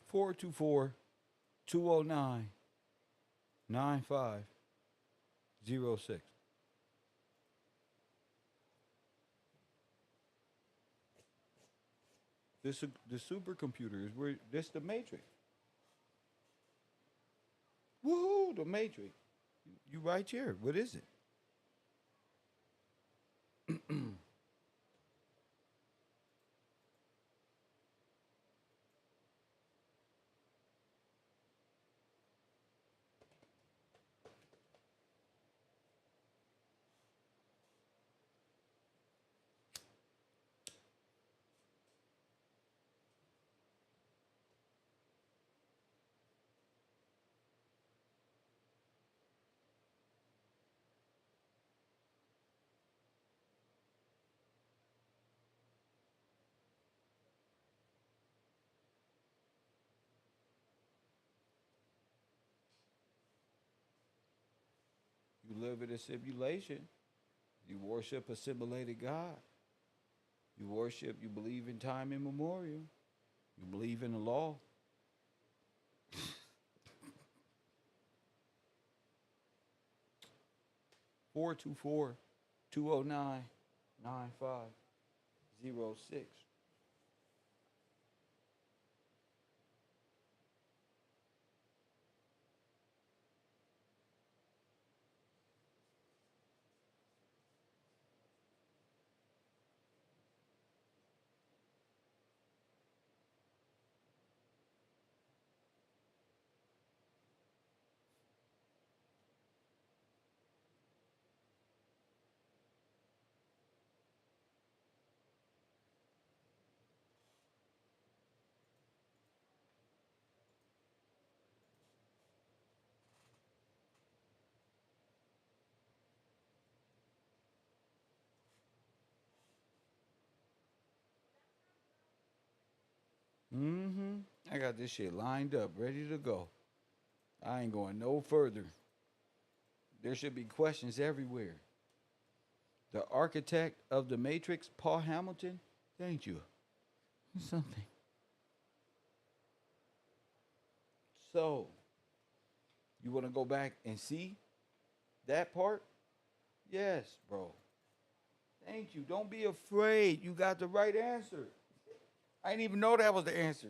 Four two four 209 9506. The supercomputer is where this the matrix. Woohoo, the matrix. You right here. What is it? You live in a simulation. You worship a simulated God. You believe in time immemorial. You believe in the law. 424-209-9506. I got this shit lined up, ready to go. I ain't going no further. There should be questions everywhere. The architect of the Matrix, Paul Hamilton, thank you. Something. So, you want to go back and see that part? Yes, bro. Thank you. Don't be afraid. You got the right answer. I didn't even know that was the answer.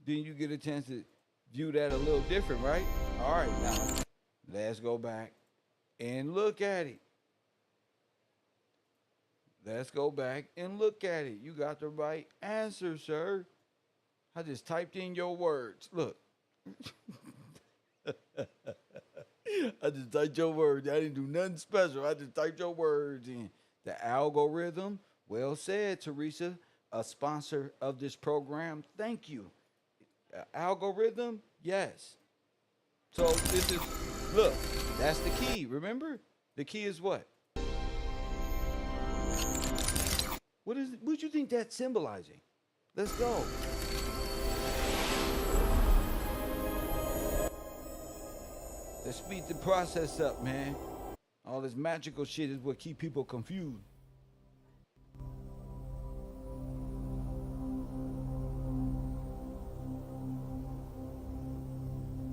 Then you get a chance to view that a little different, right? All right, now let's go back and look at it. Let's go back and look at it. You got the right answer, sir. I just typed in your words. Look. I just typed your words. I didn't do nothing special. I just typed your words in. The algorithm, well said, Teresa, a sponsor of this program. Thank you. Algorithm, yes. So this is, look, that's the key. Remember? The key is what? What do you think that's symbolizing? Let's go. Let's speed the process up, man. All this magical shit is what keep people confused.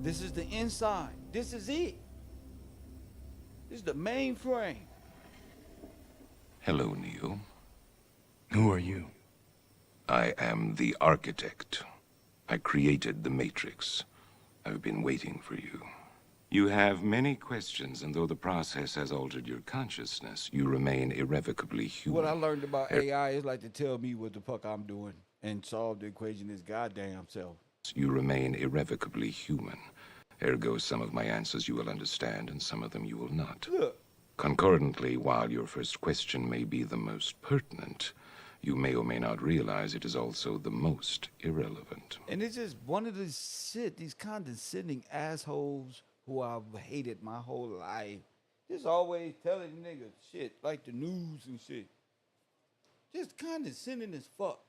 This is the inside. This is it. This is the main frame. Hello, Neo. Who are you? I am the architect. I created the Matrix. I've been waiting for you. You have many questions, and though the process has altered your consciousness, you remain irrevocably human. What I learned about AI is like to tell me what the fuck I'm doing and solve the equation its goddamn self. You remain irrevocably human. Ergo, some of my answers you will understand, and some of them you will not. Look. Concordantly, while your first question may be the most pertinent, you may or may not realize it is also the most irrelevant. And it's just one of the shit, these condescending assholes who I've hated my whole life. Just always telling niggas shit, like the news and shit. Just condescending as fuck.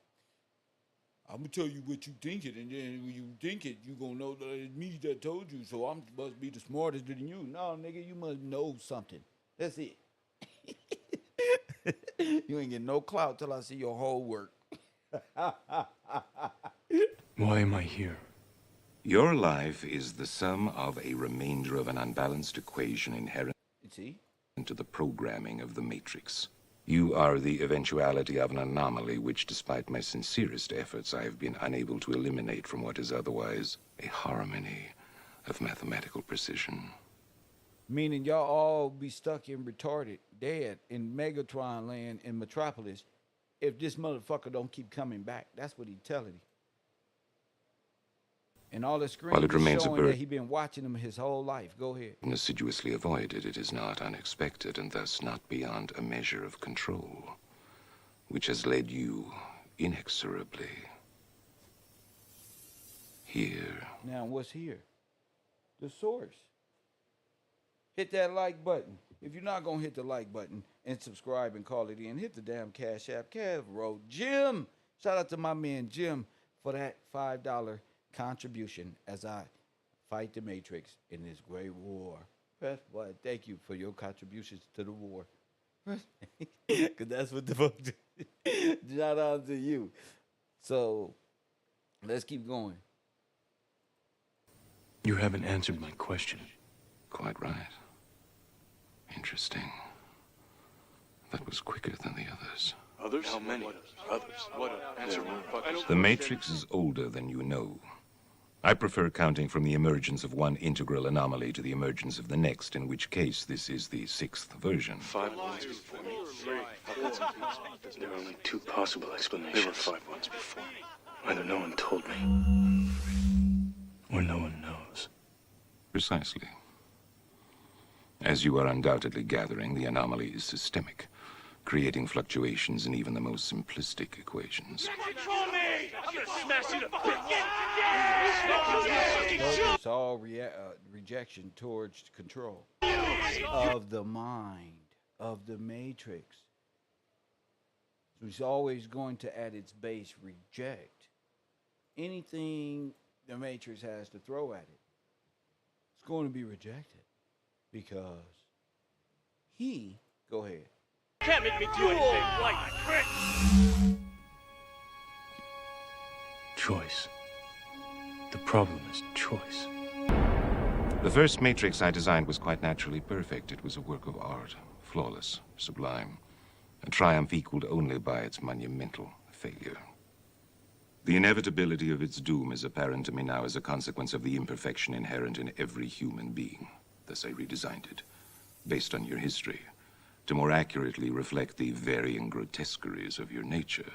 I'm gonna tell you what you think it, and then when you think it, you gonna know that it's me that told you, so I'm supposed to be the smartest than you. No, nigga, you must know something. That's it. You ain't getting no clout till I see your whole work. Why am I here? Your life is the sum of a remainder of an unbalanced equation inherent to the programming of the Matrix. You are the eventuality of an anomaly which, despite my sincerest efforts, I have been unable to eliminate from what is otherwise a harmony of mathematical precision. Meaning y'all all be stuck in retarded, dead in Megatron land in Metropolis if this motherfucker don't keep coming back. That's what he's telling you. And all the screens is showing that he's been watching him his whole life. Go ahead. And assiduously avoided, it is not unexpected and thus not beyond a measure of control, which has led you inexorably here. Now what's here? The source. Hit that like button. If you're not gonna hit the like button and subscribe and call it in, hit the damn Cash App. KevRow. Jim. Shout out to my man Jim for that $5 contribution as I fight the Matrix in this great war. Press button. Thank you for your contributions to the war. Because that's what the fuck. Shout out to you. So let's keep going. You haven't answered my question. Quite right. Interesting. That was quicker than the others. Others? How many? Others. What? Answer me. The Matrix is older than you know. I prefer counting from the emergence of one integral anomaly to the emergence of the next, in which case this is the 6th version. 5 ones before me. There are only 2 possible explanations. There were 5 ones before me. Either no one told me, or no one knows. Precisely. As you are undoubtedly gathering, the anomaly is systemic, creating fluctuations in even the most simplistic equations. Control me! I'm gonna smash you to It's all rejection towards control of the mind, of the Matrix. So it's always going to, at its base, reject anything the Matrix has to throw at it. It's going to be rejected because go ahead. Can't make me do anything like Chris. Choice. The problem is choice. The first Matrix I designed was quite naturally perfect. It was a work of art, flawless, sublime, a triumph equaled only by its monumental failure. The inevitability of its doom is apparent to me now as a consequence of the imperfection inherent in every human being. Thus I redesigned it, based on your history, to more accurately reflect the varying grotesqueries of your nature.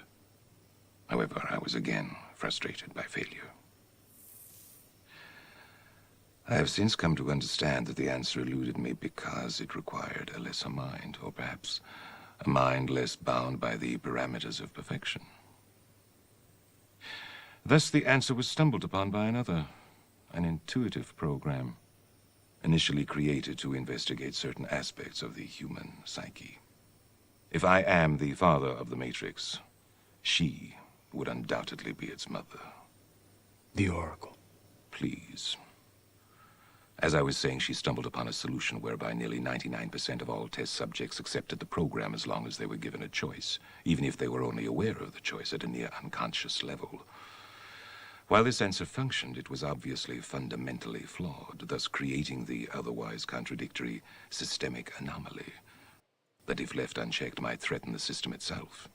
However, I was again frustrated by failure. I have since come to understand that the answer eluded me because it required a lesser mind, or perhaps a mind less bound by the parameters of perfection. Thus, the answer was stumbled upon by another, an intuitive program, initially created to investigate certain aspects of the human psyche. If I am the father of the Matrix, she would undoubtedly be its mother. The Oracle. Please. As I was saying, she stumbled upon a solution whereby nearly 99% of all test subjects accepted the program as long as they were given a choice, even if they were only aware of the choice at a near unconscious level. While this sensor functioned, it was obviously fundamentally flawed, thus creating the otherwise contradictory systemic anomaly that, if left unchecked, might threaten the system itself.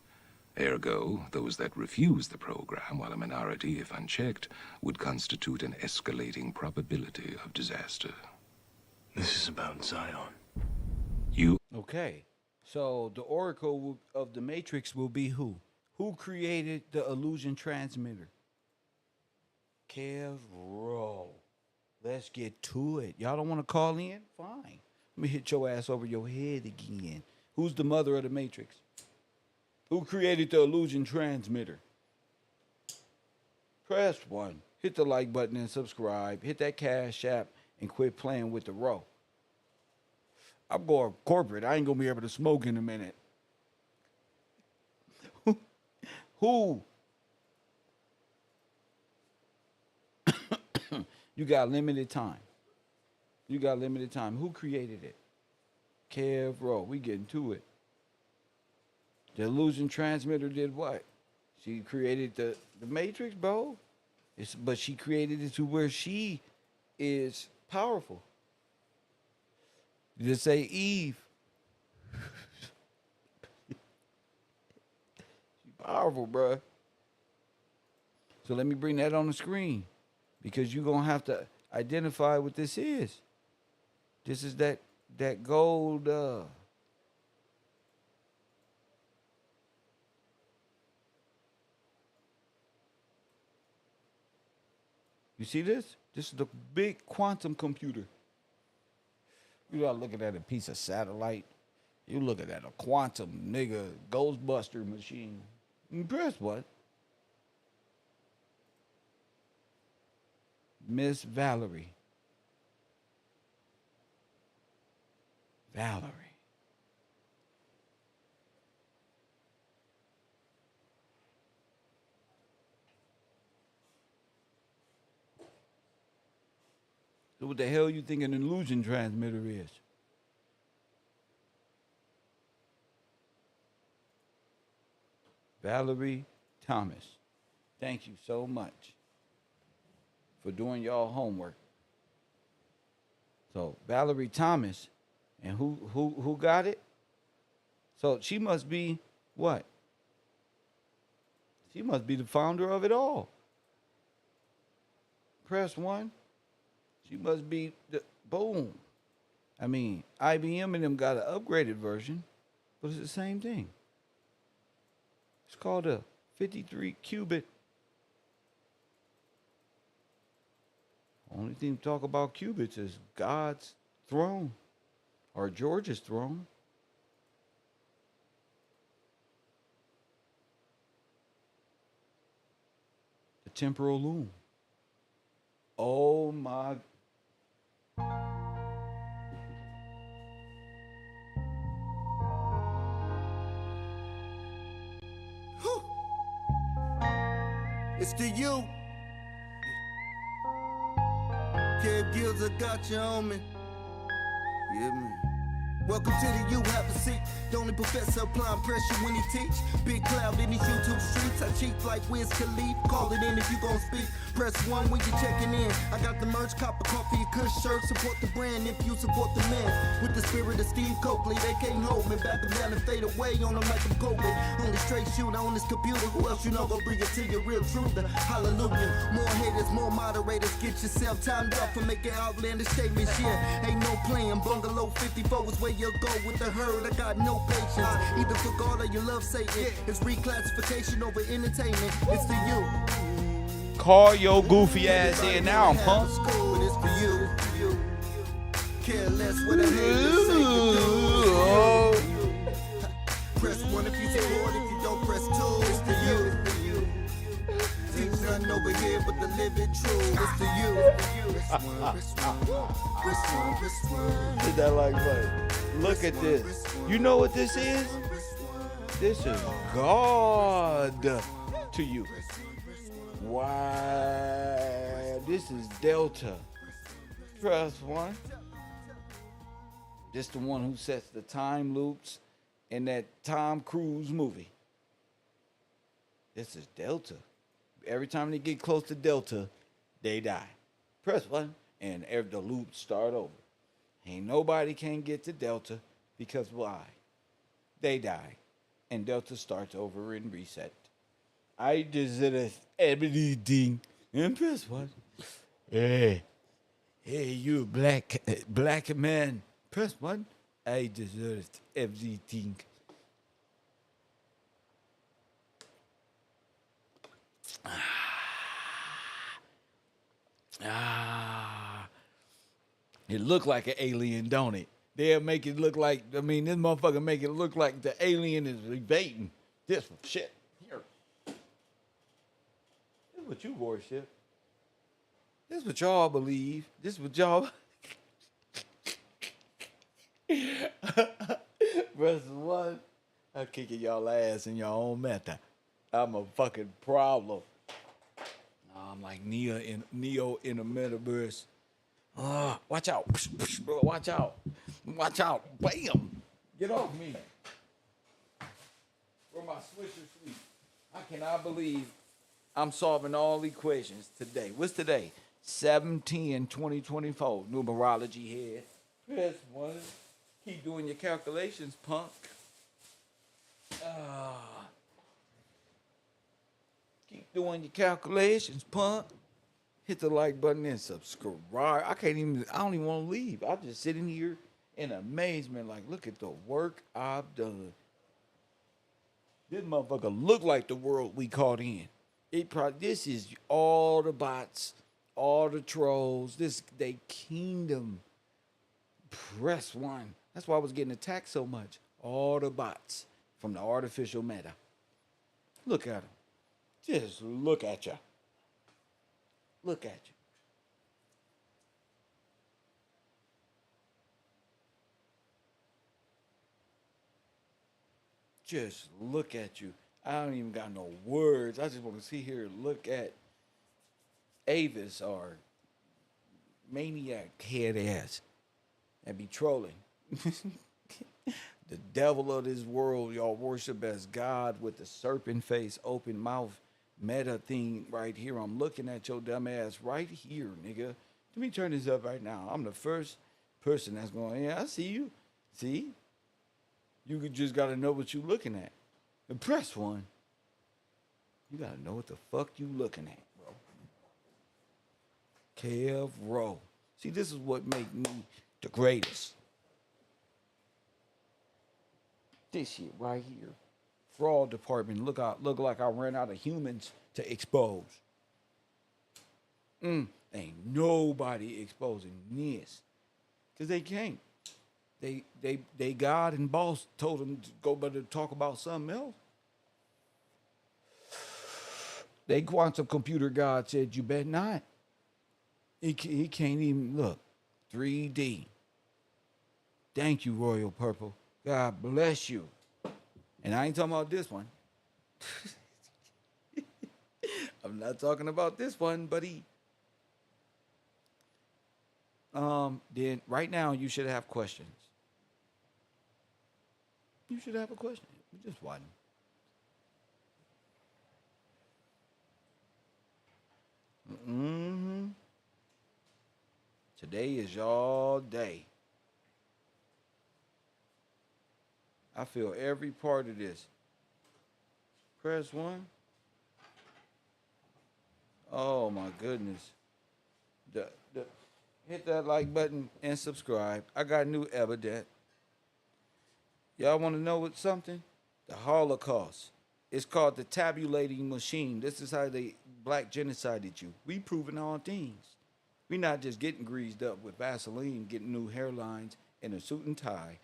Ergo, those that refuse the program, while a minority, if unchecked, would constitute an escalating probability of disaster. This is about Zion. Okay. So the oracle of the Matrix will be who? Who created the illusion transmitter? KevRow. Let's get to it. Y'all don't want to call in? Fine. Let me hit your ass over your head again. Who's the mother of the Matrix? Who created the illusion transmitter? Press 1. Hit the like button and subscribe. Hit that Cash App and quit playing with the row. I'm going corporate. I ain't going to be able to smoke in a minute. Who? You got limited time. You got limited time. Who created it? KevRow. We getting to it. The illusion transmitter did what? She created the Matrix, bro. But she created it to where she is powerful. Just say Eve. She's powerful, bro. So let me bring that on the screen, because you're going to have to identify what this is. This is that gold you see this? This is the big quantum computer. You're not looking at a piece of satellite. You're looking at a quantum nigga Ghostbuster machine. Press what? Miss Valerie. Valerie. So what the hell you think an illusion transmitter is? Valerie Thomas. Thank you so much for doing y'all homework. So Valerie Thomas, and who got it? So she must be what? She must be the founder of it all. Press 1. She must be the boom. I mean, IBM and them got an upgraded version, but it's the same thing. It's called a 53 qubit. Only thing to talk about qubits is God's throne or George's throne. The temporal loom. Oh my. It's to you. Kev Gills, I got you on me. Yeah, man. Welcome to the You Have a Seat. The only professor applying pressure when he teach. Big cloud in these YouTube streets. I cheat like Wiz Khalif. Call it in if you gon' speak. Press 1 when you're checking in. I got the merch, copper coffee, and kush shirt. Support the brand if you support the man. With the spirit of Steve Coakley, they can't hold me. Back them down and fade away on them like I'm COVID. Only straight shooter on this computer. Who else you know gon' bring it to your real truther? Hallelujah. More haters, more moderators. Get yourself timed up for making outlandish statements. Yeah, ain't no playing. Bungalow 54 is where you go with the herd. I got no patience. Either for God or you love Satan. It's reclassification over entertainment. It's to you. Call your goofy ass in now, punk. It's for you. Care less what I haters say to do. Press 1 if you support, if you don't press 2. It's to you. Things nothing over here but the living true. It's to you. Press 1, press 1, press 1, press 1. Did that like button? Look at this. You know what this is? This is God to you. Wow. This is Delta. Press 1. This the one who sets the time loops in that Tom Cruise movie. This is Delta. Every time they get close to Delta, they die. Press 1, and the loop start over. Ain't nobody can get to Delta because why? They die, and Delta starts over and reset. I deserve everything. And press 1. Hey, you black man. Press 1. I deserve everything. It look like an alien, don't it? They'll make it look like, I mean, this motherfucker make it look like the alien is evading. This shit. Here. This is what you worship. This is what y'all believe. This is what y'all... Verse 1, I'm kicking y'all ass in your own method. I'm a fucking problem. I'm like Neo in a metaverse. Watch out. Bro, watch out. Watch out. Bam. Get off me. Where my swisher sweet. I cannot believe I'm solving all equations today. What's today? 7/10/2024. Numerology head. Press 1. Keep doing your calculations, punk. Keep doing your calculations, punk. Hit the like button and subscribe. I don't even want to leave. I'm just sitting here in amazement, like, look at the work I've done. This motherfucker look like the world we caught in. This is all the bots, all the trolls. This they kingdom. Press 1. That's why I was getting attacked so much. All the bots from the artificial meta. Look at them. Just look at you. Look at you. Just look at you. I don't even got no words. I just want to see here, look at Avis or maniac head ass and be trolling. The devil of this world y'all worship as God with the serpent face, open mouth, meta thing right here. I'm looking at your dumb ass right here, nigga. Let me turn this up right now. I'm the first person that's going, yeah, I see you. See? You just got to know what you looking at. And press 1. You got to know what the fuck you looking at, bro. KevRow. See, this is what make me the greatest. This shit right here. Fraud department look like I ran out of humans to expose. Ain't nobody exposing this. Cause they can't. They God and boss told them to go but to talk about something else. They quantum computer God said you bet not. He can't even look. 3D. Thank you, Royal Purple. God bless you. And I ain't talking about this one. I'm not talking about this one, buddy. Then right now you should have questions. You should have a question. Just one. Today is y'all day. I feel every part of this. Press 1. Oh my goodness. Hit that like button and subscribe. I got new evidence. Y'all want to know what something? The Holocaust. It's called the tabulating machine. This is how they black genocided you. We proving all things. We not just getting greased up with Vaseline, getting new hairlines and a suit and tie.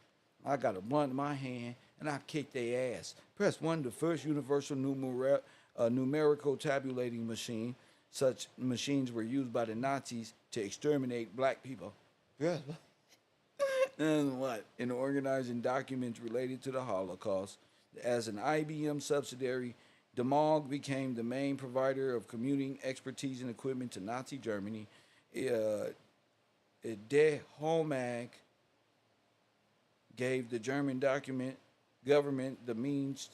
I got a blunt in my hand, and I kick their ass. Press 1, the first universal numerical tabulating machine. Such machines were used by the Nazis to exterminate black people. Press 1. And what? In organizing documents related to the Holocaust. As an IBM subsidiary, DeMog became the main provider of commuting expertise and equipment to Nazi Germany. De Homag gave the German government the means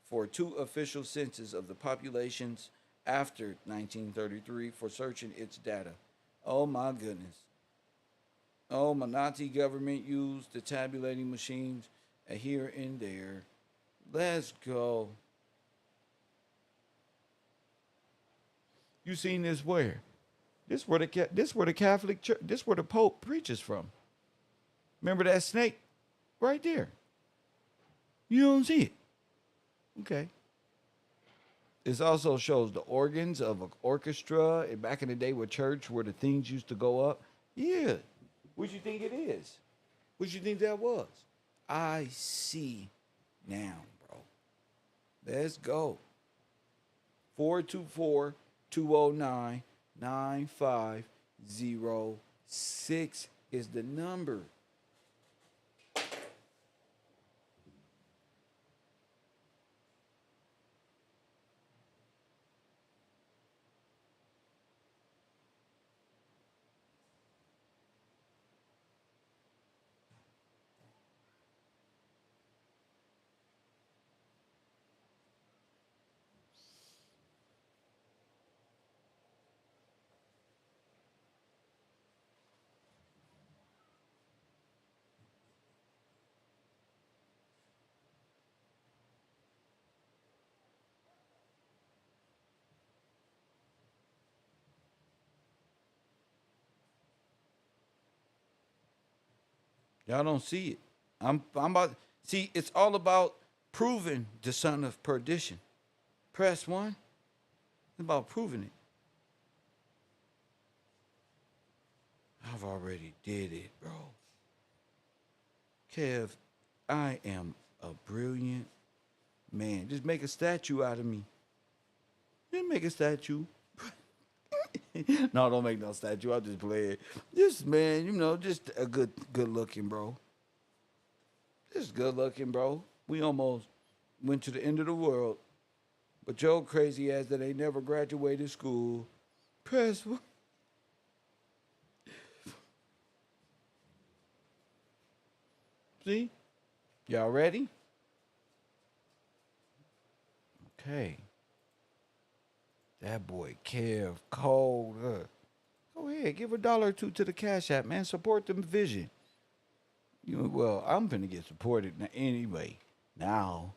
for 2 official censuses of the populations after 1933 for searching its data. Oh my goodness. Oh, my Nazi government used the tabulating machines here and there. Let's go. You seen this where? This where the Catholic Church. This where the Pope preaches from. Remember that snake, right there. You don't see it. Okay. This also shows the organs of an orchestra. And back in the day with church, where the things used to go up. Yeah. What you think it is? What you think that was? I see now, bro. Let's go. 424-209-9506 is the number. Y'all don't see it. I'm about see. It's all about proving the son of perdition. Press 1. It's about proving it. I've already did it, bro. Kev, I am a brilliant man. Just make a statue out of me. Just make a statue. No, don't make no statue. I'll just play it. Just, man, just a good looking, bro. Just good looking, bro. We almost went to the end of the world. But your crazy ass that ain't never graduated school. Press 1. See? Y'all ready? Okay. That boy Kev cold. Go ahead, give $1 or $2 to the Cash App, man. Support the vision. Well, I'm finna get supported anyway. Now,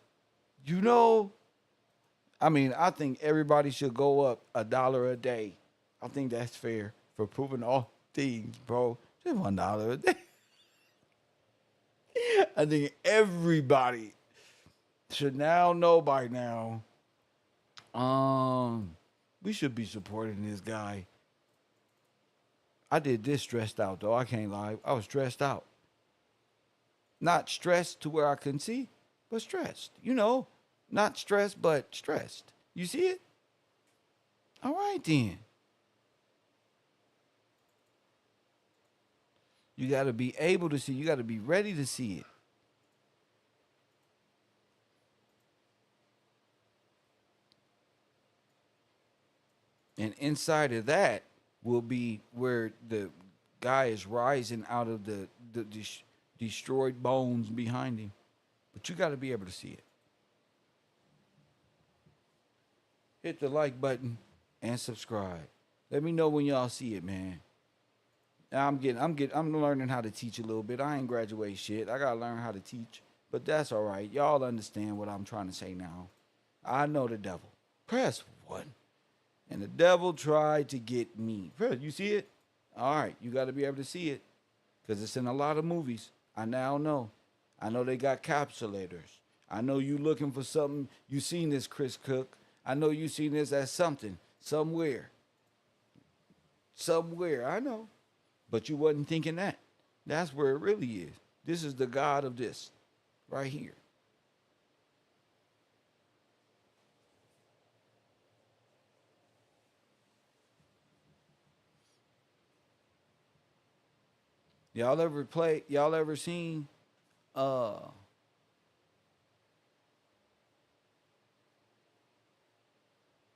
I think everybody should go up $1 a day. I think that's fair for proving all things, bro. Just $1 a day. I think everybody should now know by now. We should be supporting this guy. I did this stressed out though. I can't lie. I was stressed out. Not stressed to where I couldn't see, but stressed. Not stressed, but stressed. You see it? All right then. You got to be able to see. You got to be ready to see it. And inside of that will be where the guy is rising out of the destroyed bones behind him. But you got to be able to see it. Hit the like and subscribe. Let me know when y'all see it, man. I'm learning how to teach a little bit. I ain't graduate shit. I gotta learn how to teach. But that's all right. Y'all understand what I'm trying to say now. I know the devil. Press 1. And the devil tried to get me. You see it? All right. You got to be able to see it. Because it's in a lot of movies. I now know. I know they got capsulators. I know you looking for something. You seen this, Chris Cook. I know you seen this as something. Somewhere. I know. But you wasn't thinking that. That's where it really is. This is the God of this. Right here. Y'all ever seen well,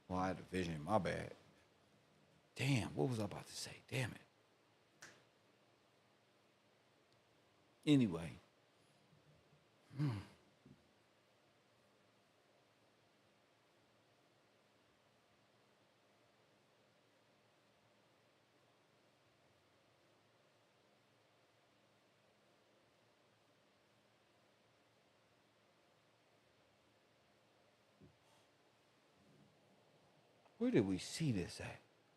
I had a vision, my bad. Damn, what was I about to say? Damn it. Anyway. Where did we see this at?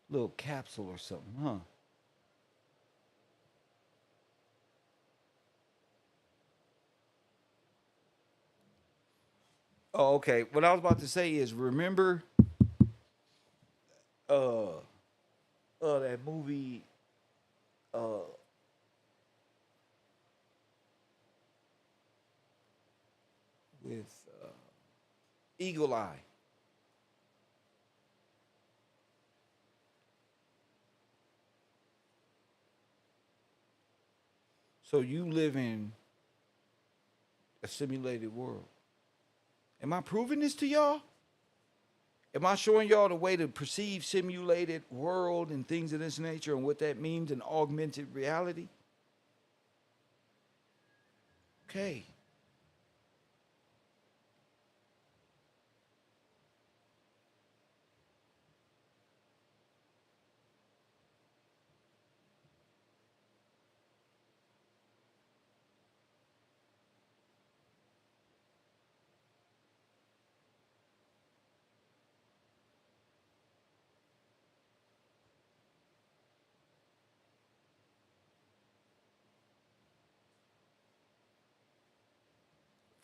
Little capsule or something, huh? Oh, okay. What I was about to say is, remember, uh, that movie, uh, with Eagle Eye. So you live in a simulated world. Am I proving this to y'all? Am I showing y'all the way to perceive simulated world and things of this nature and what that means in augmented reality? Okay.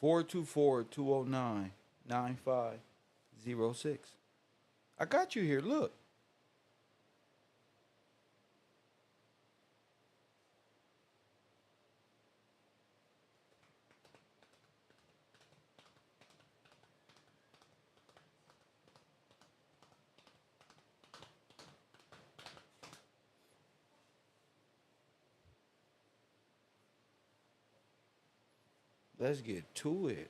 Four two four 9506. I got you here. Look. Let's get to it.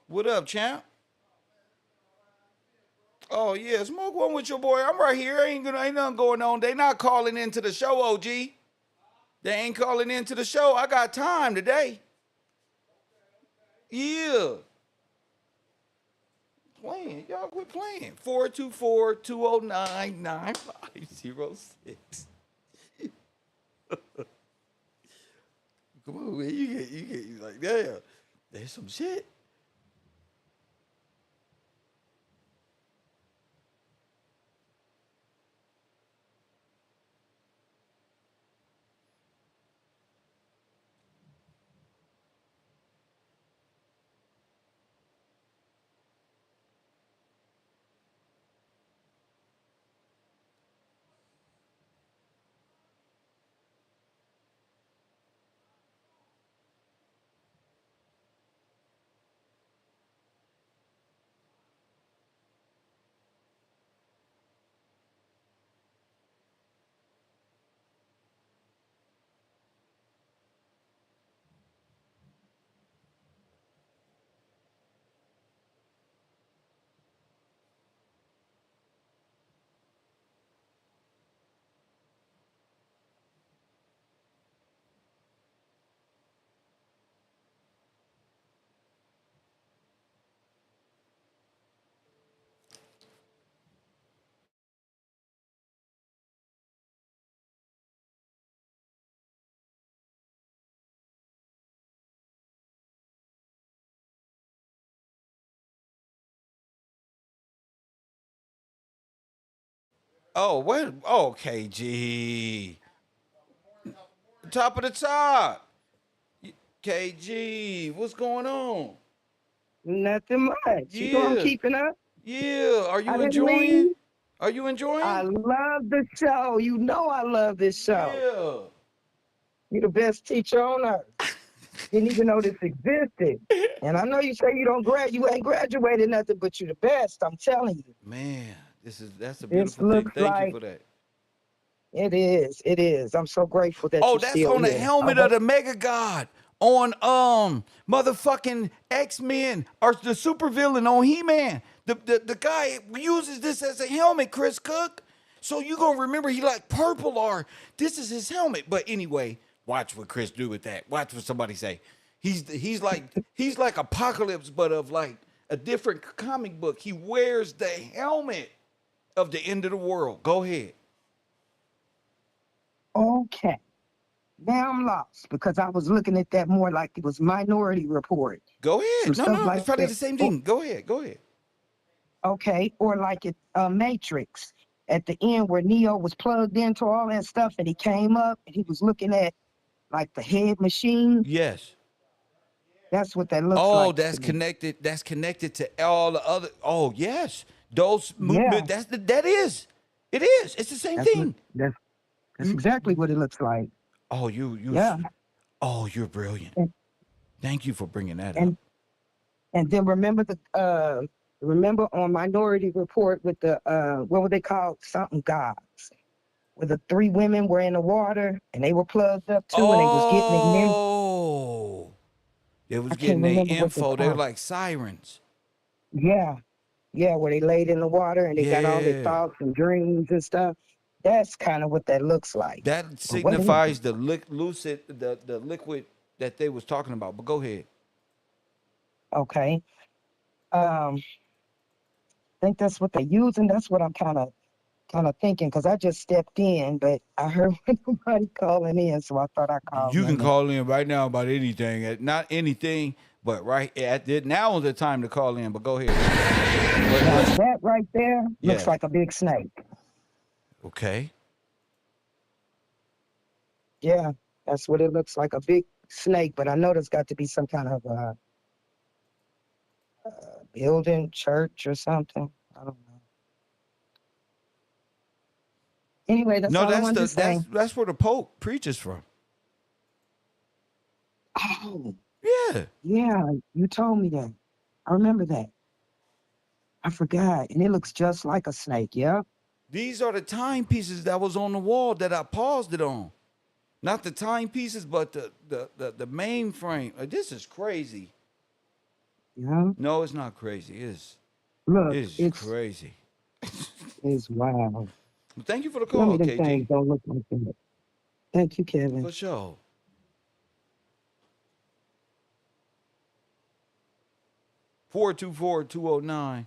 What up, champ? Oh yeah, smoke one with your boy. I'm right here. Ain't nothing going on. They not calling into the show, OG. They ain't calling into the show. I got time today. Yeah. Playing. Y'all quit playing. 424-209-9506. Come on, man. You get like, damn. There's some shit. Oh, what? Oh, KG. Top of the top. KG, what's going on? Nothing much. You know I'm Yeah. keeping up. Yeah. Are I you didn't enjoying? leave. Are you enjoying? I love the show. You know I love this show. Yeah. You're the best teacher on earth. Didn't even know this existed. And I know you say you ain't graduated nothing, but you're the best. I'm telling you. Man, that's a This beautiful thing. looks Thank you like for that. it is. It is. I'm so grateful that Oh, you're that's still on the here. helmet of the Mega God on motherfucking X-Men or the supervillain on He-Man. The guy uses this as a helmet, Chris Cook. So you gonna remember he like purple or this is his helmet. But anyway, watch what Chris do with that. Watch what somebody say. He's like Apocalypse, but of like a different comic book. He wears the helmet of the end of the world. Go ahead. Okay. Now I'm lost because I was looking at that more like it was Minority Report. Go Some ahead. No, stuff no, like it's probably that. the same Oh, thing. Go ahead. Go ahead. Okay, or like it Matrix at the end where Neo was plugged into all that stuff and he came up and he was looking at like the head machine. Yes. That's what that looks Oh, like that's to me. connected. That's connected to all the other. Oh, yes. Those. Yeah, That is. It is. It's the same thing. that's exactly what it looks like. Oh, you. Yeah, Oh, you're brilliant. and Thank you for bringing that up. and, and then remember on Minority Report with the what were they called? Something gods. Where the three women were in the water and they were plugged up too and they was getting their Oh, they was I can't getting their remember what they info. They were called. like sirens. Yeah, yeah, where they laid in the water and they got all their Yeah. thoughts and dreams and stuff. That's kind of what that looks like. That But what is it? signifies the lucid, the liquid that they was talking about. But go ahead. Okay. I think that's what they're using. That's what I'm kind of thinking because I just stepped in, but I heard nobody calling in, so I thought I'd call You can in. call in right now about anything. Not anything, but right at now is the time to call in. But go ahead. Now, that right there looks Yeah. like a big snake. Okay. Yeah, that's what it looks like, a big snake. But I know there's got to be some kind of building, church or something. I don't know. Anyway, that's No, all I wanted to say. that's where the Pope preaches from. Oh, Yeah. yeah, you told me that. I remember that. I forgot. And it looks just like a snake, yeah? These are the timepieces that was on the wall that I paused it on. Not the timepieces, but the mainframe. This is crazy. Yeah. No, it's not crazy. Look, It's crazy. it's wow. Well, thank you for the Tell me call, them things KG. don't look like that. Thank you, Kevin. For sure. 424-209-9506.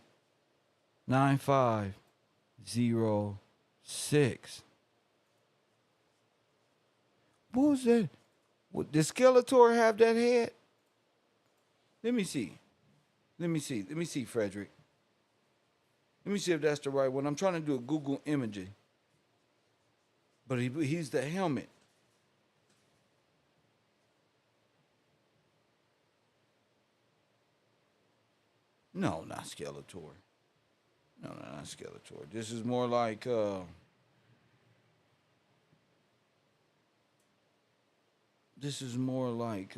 What was that? Did Skeletor have that head? Let me see. Let me see, Frederick. Let me see if that's the right one. I'm trying to do a Google imaging. But he's the helmet. No, not Skeletor. No, not Skeletor. This is more like this is more like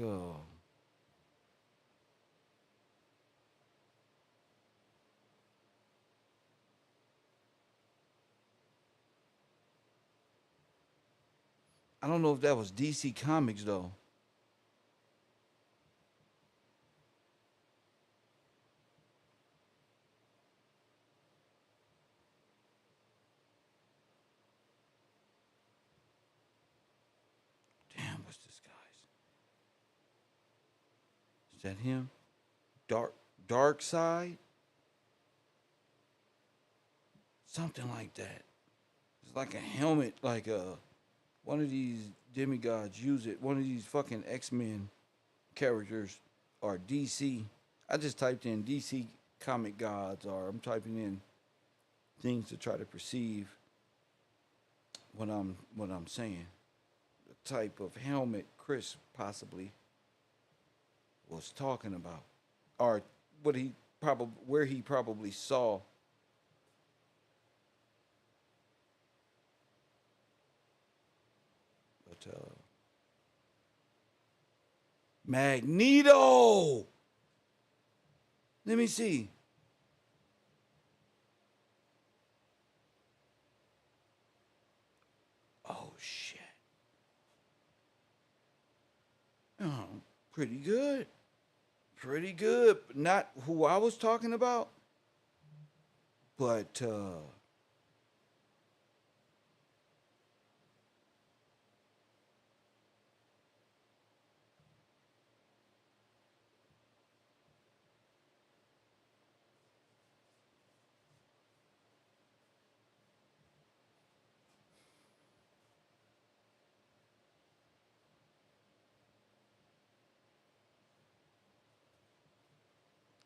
I don't know if that was DC Comics though. Damn, what's this guy's? Is that him? Dark Side? Something like that. It's like a helmet, like one of these demigods use it. One of these fucking X-Men characters or DC. I just typed in DC comic gods, or I'm typing in things to try to perceive what I'm saying. The type of helmet Chris possibly was talking about, or where he probably saw. But Magneto. Let me see. Oh shit. Oh, pretty good. Pretty good. Not who I was talking about, but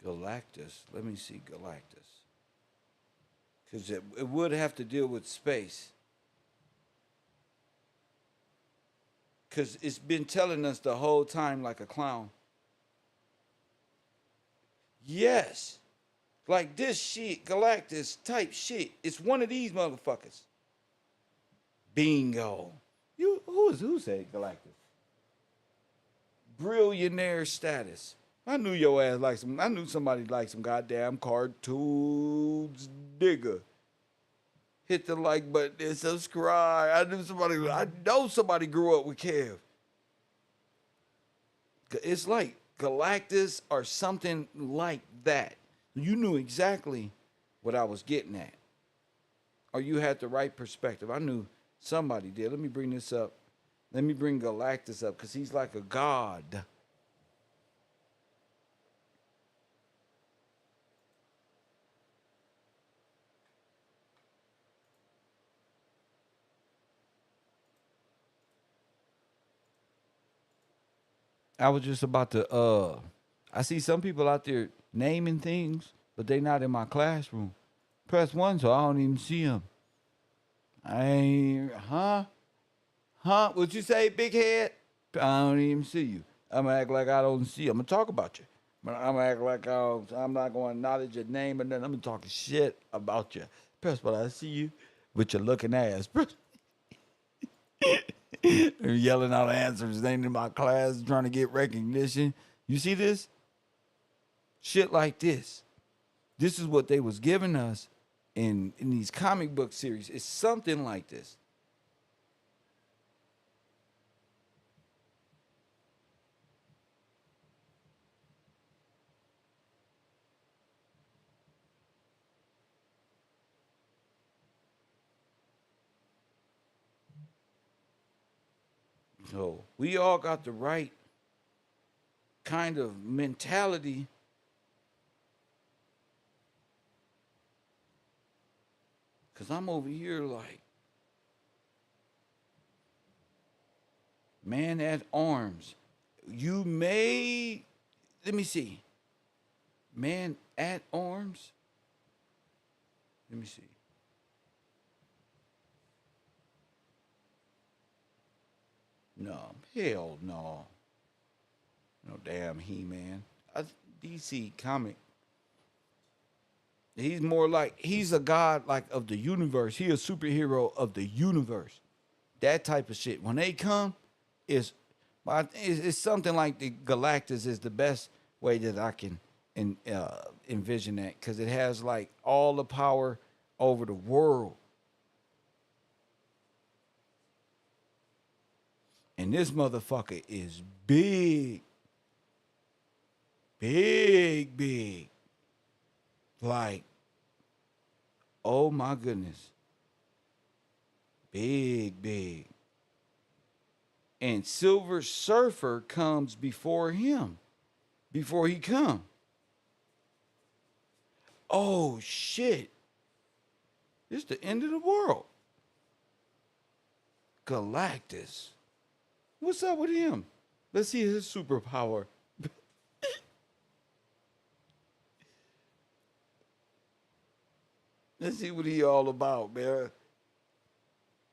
Galactus. Let me see Galactus. Because it would have to deal with space. Because it's been telling us the whole time like a clown. Yes. Like this shit, Galactus type shit. It's one of these motherfuckers. Bingo. Who said Galactus? Billionaire status. I knew your ass like some. I knew somebody like some goddamn cartoons, nigga. Hit the like button and subscribe. I know somebody grew up with Kev. It's like Galactus or something like that. You knew exactly what I was getting at. Or you had the right perspective. I knew somebody did. Let me bring this up. Let me bring Galactus up because he's like a god. I was just about to I see some people out there naming things, but they not in my classroom. Press 1 so I don't even see them. I ain't, huh? What you say, big head? I don't even see you. I'm gonna act like I don't see you. I'm gonna talk about you. But I'm gonna act like I'm not gonna acknowledge your name and then I'm gonna talk shit about you. Press 1, I see you with your looking ass. They're yelling out answers. They ain't in my class trying to get recognition. You see this? Shit like this. This is what they was giving us in these comic book series. It's something like this. So we all got the right kind of mentality. Because I'm over here like, man at arms. You may, let me see. Man at arms. Let me see. No, hell no. No damn He-Man. DC comic. He's more like, he's a god like of the universe. He a superhero of the universe. That type of shit. When they come, it's something like the Galactus is the best way that I can envision that. Because it has like all the power over the world. And this motherfucker is big. Big. Like, oh my goodness. Big. And Silver Surfer comes before him. Before he come. Oh shit. It's the end of the world. Galactus. What's up with him? Let's see his superpower. Let's see what he all about, man.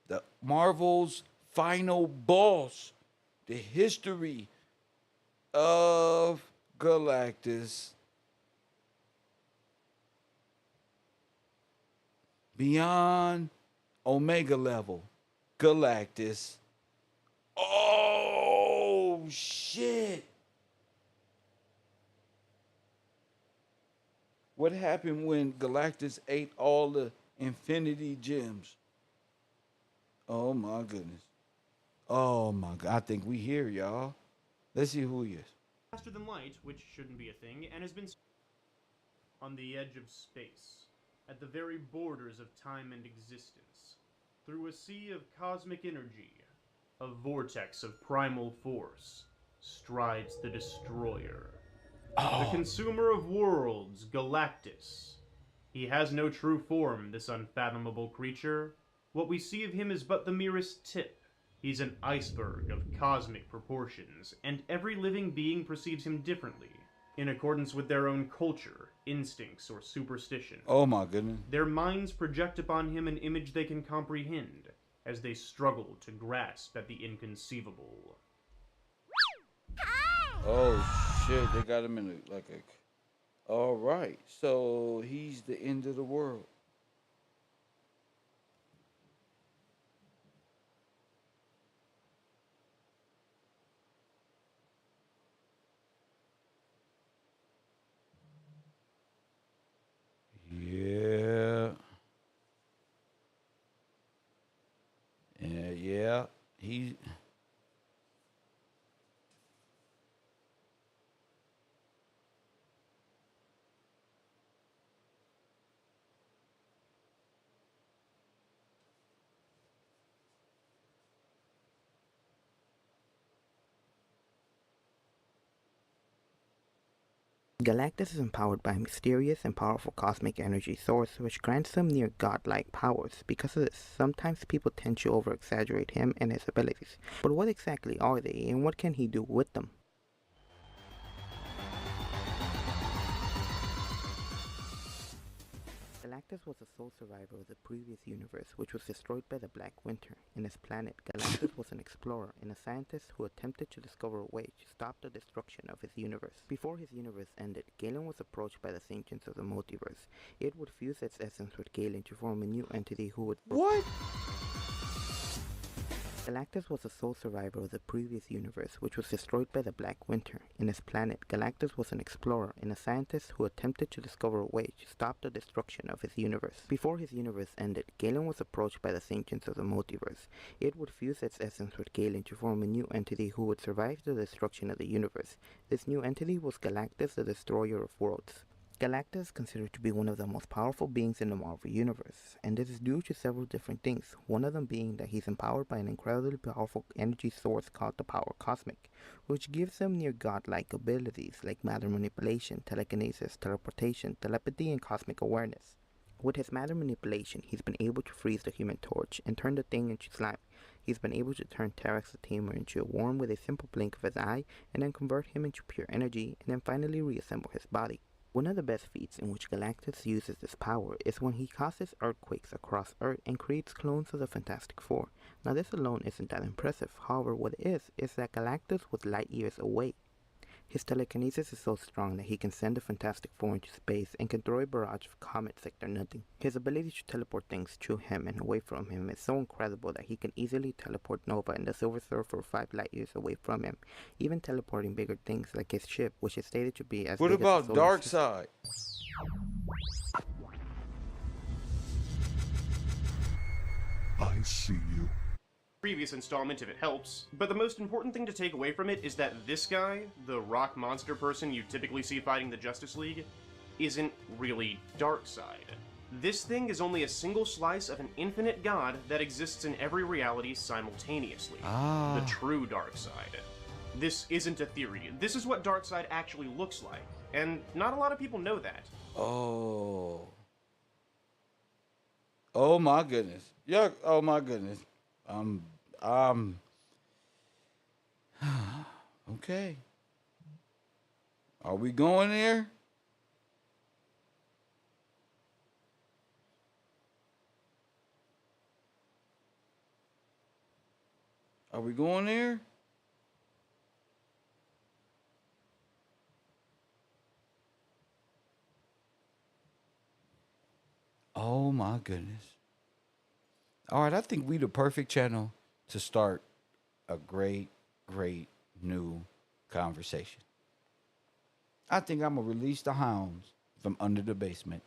The Marvel's final boss. The history of Galactus. Beyond Omega level. Galactus. Oh, shit. What happened when Galactus ate all the Infinity Gems? Oh, my goodness. Oh, my God. I think we here, y'all. Let's see who he is. Faster than light, which shouldn't be a thing, and has been on the edge of space, at the very borders of time and existence, through a sea of cosmic energy, a vortex of primal force, strides the Destroyer. The consumer of worlds, Galactus. He has no true form, this unfathomable creature. What we see of him is but the merest tip. He's an iceberg of cosmic proportions, and every living being perceives him differently. in accordance with their own culture, instincts, or superstition. Oh my goodness. Their minds project upon him an image they can comprehend as they struggle to grasp at the inconceivable. Oh shit, they got him in a all right. So he's the end of the world. Yeah. Yeah. He. Galactus is empowered by a mysterious and powerful cosmic energy source which grants him near godlike powers. Because of this, sometimes people tend to over-exaggerate him and his abilities. But what exactly are they, and what can he do with them? Galactus was the sole survivor of the previous universe, which was destroyed by the Black Winter. In his planet, Galactus was an explorer and a scientist who attempted to discover a way to stop the destruction of his universe. Before his universe ended, Galen was approached by the Sanctions of the Multiverse. It would fuse its essence with Galen to form a new entity who would... What? Galactus was the sole survivor of the previous universe, which was destroyed by the Black Winter. In his planet, Galactus was an explorer and a scientist who attempted to discover a way to stop the destruction of his universe. Before his universe ended, Galen was approached by the Sanctions of the Multiverse. It would fuse its essence with Galen to form a new entity who would survive the destruction of the universe. This new entity was Galactus, the Destroyer of Worlds. Galactus is considered to be one of the most powerful beings in the Marvel Universe, and this is due to several different things, one of them being that he's empowered by an incredibly powerful energy source called the Power Cosmic, which gives him near godlike abilities like matter manipulation, telekinesis, teleportation, telepathy, and cosmic awareness. With his matter manipulation, he's been able to freeze the Human Torch and turn the Thing into slime. He's been able to turn Terex the Tamer into a worm with a simple blink of his eye, and then convert him into pure energy, and then finally reassemble his body. One of the best feats in which Galactus uses this power is when he causes earthquakes across Earth and creates clones of the Fantastic Four. Now this alone isn't that impressive, however what it is that Galactus was light years away. His telekinesis is so strong that he can send the Fantastic Four into space and can throw a barrage of comets like they're nothing. His ability to teleport things to him and away from him is so incredible that he can easily teleport Nova and the Silver Surfer 5 light years away from him, even teleporting bigger things like his ship, which is stated to be as What big about as the solar system. Darkseid? I see you. Previous installment if it helps, but the most important thing to take away from it is that this guy, the rock monster person you typically see fighting the Justice League, isn't really Darkseid. This thing is only a single slice of an infinite god that exists in every reality simultaneously. The true Darkseid. This isn't a theory. This is what Darkseid actually looks like, and not a lot of people know that. Oh. Oh my goodness. Yeah. Oh my goodness. Okay. Are we going there? Are we going there? Oh my goodness. All right, I think we the perfect channel to start a great new conversation. I think I'm going to release the hounds from under the basement.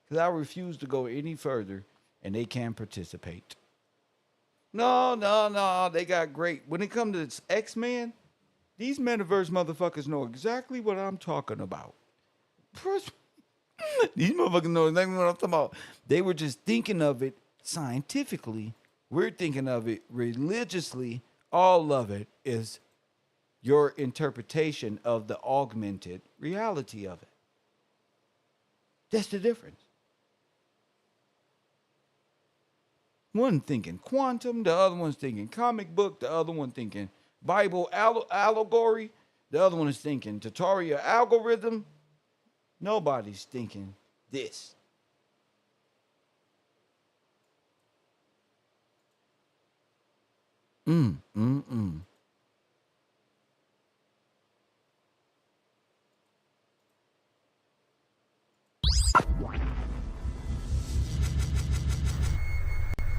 Because I refuse to go any further and they can't participate. No. They got great. When it comes to this X-Men, these metaverse motherfuckers know exactly what I'm talking about. These motherfuckers know exactly what I'm talking about. They were just thinking of it scientifically. We're thinking of it religiously. All of it is your interpretation of the augmented reality of it. That's the difference. One thinking quantum, the other one's thinking comic book, the other one thinking Bible allegory. The other one is thinking tutorial algorithm. Nobody's thinking this.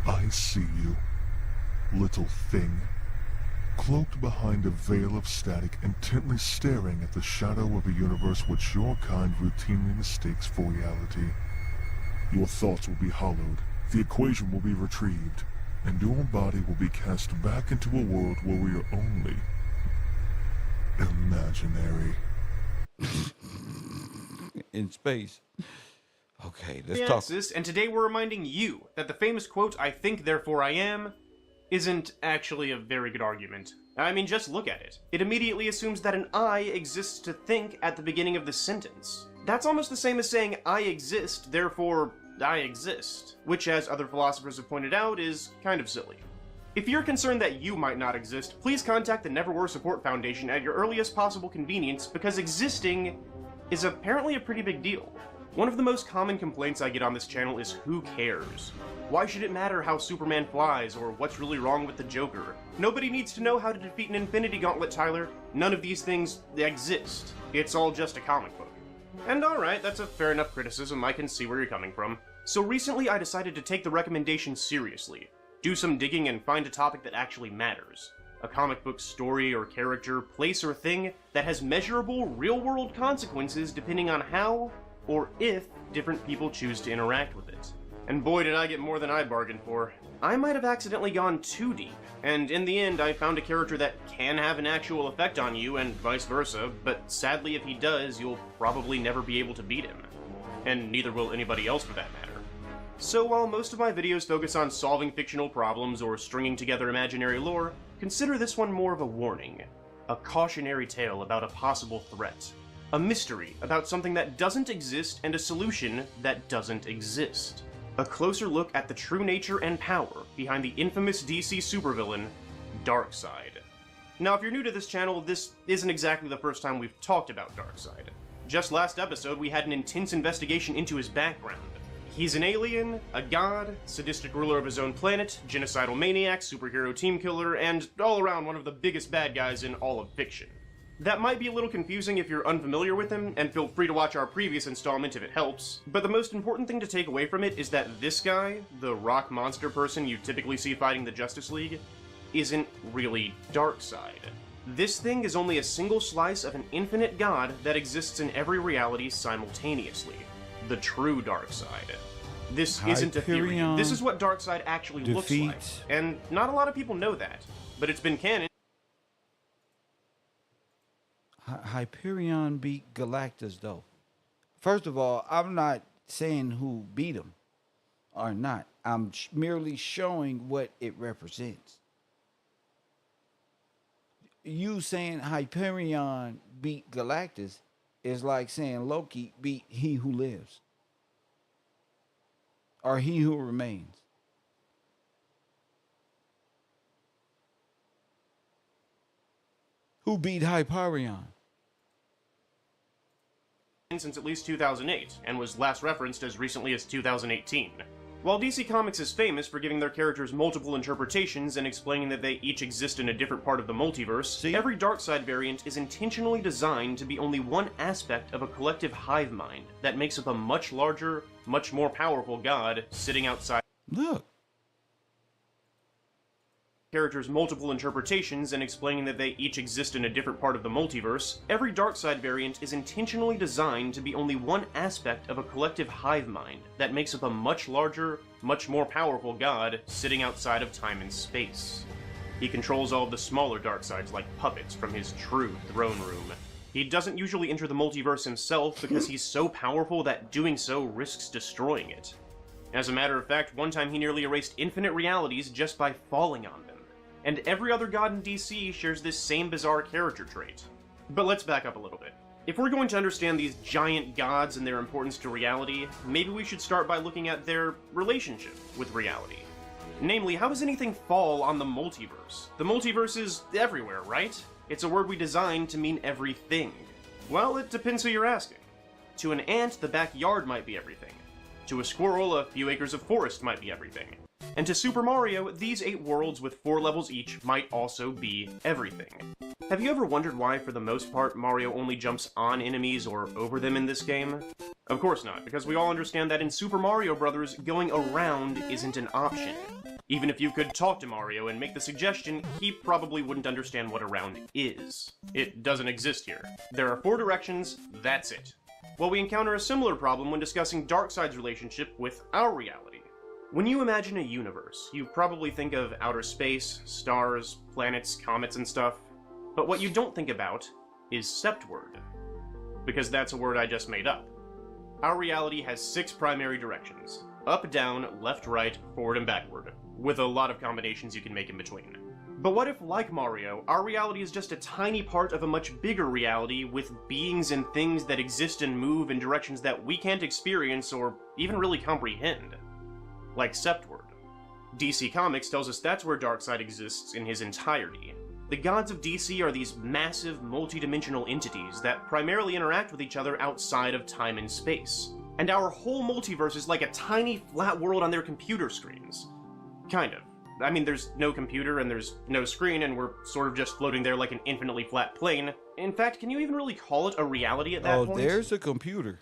I see you, little thing, cloaked behind a veil of static, intently staring at the shadow of a universe which your kind routinely mistakes for reality. Your thoughts will be hollowed, the equation will be retrieved, and your body will be cast back into a world where we are only imaginary. In space. Okay, let's talk. And today we're reminding you that the famous quote, "I think, therefore I am," isn't actually a very good argument. I mean, just look at it. It immediately assumes that an I exists to think at the beginning of the sentence. That's almost the same as saying, I exist, therefore I exist, which, as other philosophers have pointed out, is kind of silly. If you're concerned that you might not exist, please contact the Never War Support Foundation at your earliest possible convenience, because existing is apparently a pretty big deal. One of the most common complaints I get on this channel is who cares? Why should it matter how Superman flies, or what's really wrong with the Joker? Nobody needs to know how to defeat an Infinity Gauntlet, Tyler. None of these things exist. It's all just a comic book. And alright, that's a fair enough criticism, I can see where you're coming from. So recently I decided to take the recommendation seriously. Do some digging and find a topic that actually matters. A comic book story or character, place or thing that has measurable, real-world consequences depending on how or if different people choose to interact with it. And boy did I get more than I bargained for. I might have accidentally gone too deep, and in the end I found a character that can have an actual effect on you and vice versa, but sadly if he does, you'll probably never be able to beat him. And neither will anybody else for that matter. So while most of my videos focus on solving fictional problems or stringing together imaginary lore, consider this one more of a warning. A cautionary tale about a possible threat. A mystery about something that doesn't exist and a solution that doesn't exist. A closer look at the true nature and power behind the infamous DC supervillain, Darkseid. Now if you're new to this channel, this isn't exactly the first time we've talked about Darkseid. Just last episode we had an intense investigation into his background. He's an alien, a god, sadistic ruler of his own planet, genocidal maniac, superhero team killer, and all around one of the biggest bad guys in all of fiction. That might be a little confusing if you're unfamiliar with him, and feel free to watch our previous installment if it helps, but the most important thing to take away from it is that this guy, the rock monster person you typically see fighting the Justice League, isn't really Darkseid. This thing is only a single slice of an infinite god that exists in every reality simultaneously. The true Darkseid. This isn't a theory. This is what Darkseid actually looks like, and not a lot of people know that, but it's been canon. Hyperion beat Galactus, though. First of all, I'm not saying who beat him or not. I'm merely showing what it represents. You saying Hyperion beat Galactus is like saying Loki beat He Who Lives or He Who Remains. Who beat Hyperion? Since at least 2008, and was last referenced as recently as 2018. While DC Comics is famous for giving their characters multiple interpretations and explaining that they each exist in a different part of the multiverse, every Darkseid variant is intentionally designed to be only one aspect of a collective hive mind that makes up a much larger, much more powerful god sitting outside. Look. Characters' multiple interpretations and explaining that they each exist in a different part of the multiverse, every Darkseid variant is intentionally designed to be only one aspect of a collective hive mind that makes up a much larger, much more powerful god sitting outside of time and space. He controls all of the smaller Darkseids like puppets from his true throne room. He doesn't usually enter the multiverse himself because he's so powerful that doing so risks destroying it. As a matter of fact, one time he nearly erased infinite realities just by falling on them. And every other god in DC shares this same bizarre character trait. But let's back up a little bit. If we're going to understand these giant gods and their importance to reality, maybe we should start by looking at their relationship with reality. Namely, how does anything fall on the multiverse? The multiverse is everywhere, right? It's a word we designed to mean everything. Well, it depends who you're asking. To an ant, the backyard might be everything. To a squirrel, a few acres of forest might be everything. And to Super Mario, these 8 worlds with 4 levels each might also be everything. Have you ever wondered why, for the most part, Mario only jumps on enemies or over them in this game? Of course not, because we all understand that in Super Mario Bros., going around isn't an option. Even if you could talk to Mario and make the suggestion, he probably wouldn't understand what around is. It doesn't exist here. There are 4 directions, that's it. Well, we encounter a similar problem when discussing Darkseid's relationship with our reality. When you imagine a universe, you probably think of outer space, stars, planets, comets, and stuff. But what you don't think about is septward. Because that's a word I just made up. Our reality has 6 primary directions. Up, down, left, right, forward, and backward. With a lot of combinations you can make in between. But what if, like Mario, our reality is just a tiny part of a much bigger reality with beings and things that exist and move in directions that we can't experience or even really comprehend? Like septward. DC Comics tells us that's where Darkseid exists in his entirety. The gods of DC are these massive, multi-dimensional entities that primarily interact with each other outside of time and space. And our whole multiverse is like a tiny, flat world on their computer screens. Kind of. I mean, there's no computer and there's no screen, and we're sort of just floating there like an infinitely flat plane. In fact, can you even really call it a reality at that point? Oh, there's a computer.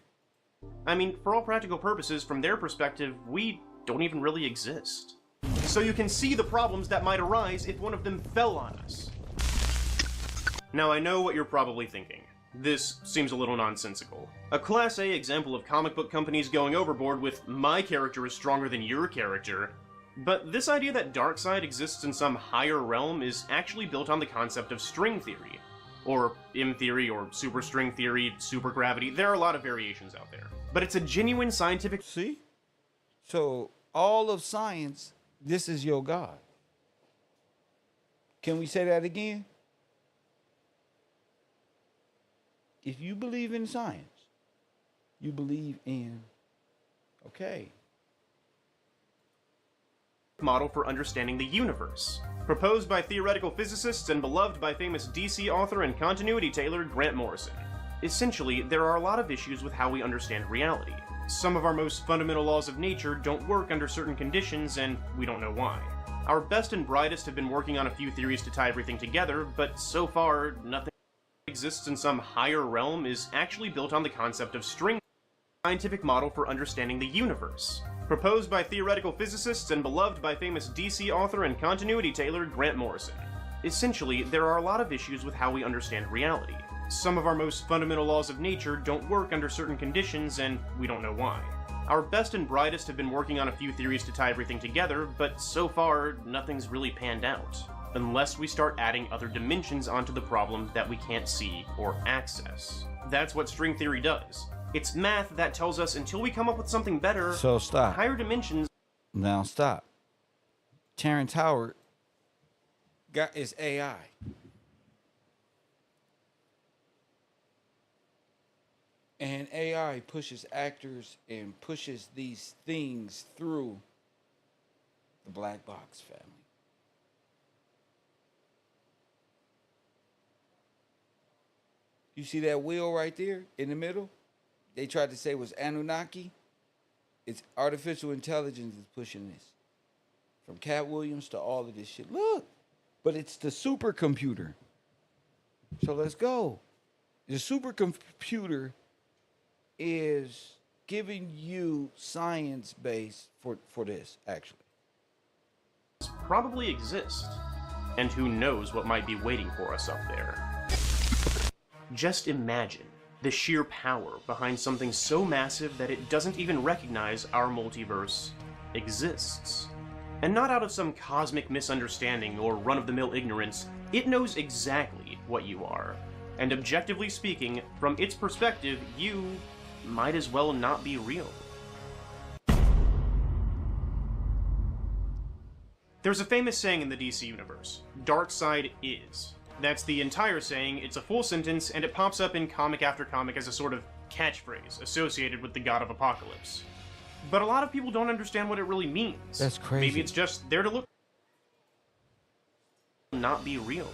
I mean, for all practical purposes, from their perspective, we don't even really exist. So you can see the problems that might arise if one of them fell on us. Now, I know what you're probably thinking. This seems a little nonsensical. A Class A example of comic book companies going overboard with my character is stronger than your character. But this idea that Darkseid exists in some higher realm is actually built on the concept of string theory. Or M theory, or superstring theory, supergravity. There are a lot of variations out there. But it's a genuine scientific... See? So, all of science, this is your God. Can we say that again? If you believe in science, you believe in, okay. Model for understanding the universe. Proposed by theoretical physicists and beloved by famous DC author and continuity tailor Grant Morrison. Essentially, there are a lot of issues with how we understand reality. Some of our most fundamental laws of nature don't work under certain conditions, and we don't know why. Our best and brightest have been working on a few theories to tie everything together, but so far, nothing exists in some higher realm is actually built on the concept of string scientific model for understanding the universe. Proposed by theoretical physicists and beloved by famous DC author and continuity tailor Grant Morrison. Essentially, there are a lot of issues with how we understand reality. Some of our most fundamental laws of nature don't work under certain conditions, and we don't know why. Our best and brightest have been working on a few theories to tie everything together, but so far, nothing's really panned out. Unless we start adding other dimensions onto the problem that we can't see or access. That's what string theory does. It's math that tells us until we come up with something better, So stop. higher dimensions... Now stop. Terrence Howard got his AI. And AI pushes actors and pushes these things through the black box family. You see that wheel right there in the middle? They tried to say was Anunnaki. It's artificial intelligence is pushing this. From Cat Williams to all of this shit. Look, but it's the supercomputer. So let's go. The supercomputer is giving you science base for this, actually. probably exist. And who knows what might be waiting for us up there. Just imagine the sheer power behind something so massive that it doesn't even recognize our multiverse exists. And not out of some cosmic misunderstanding or run-of-the-mill ignorance, it knows exactly what you are. And objectively speaking, from its perspective, you might as well not be real. There's a famous saying in the DC universe, Darkseid is. That's the entire saying, it's a full sentence, and it pops up in comic after comic as a sort of catchphrase associated with the God of Apocalypse. But a lot of people don't understand what it really means. That's crazy. Maybe it's just there to look... not be real.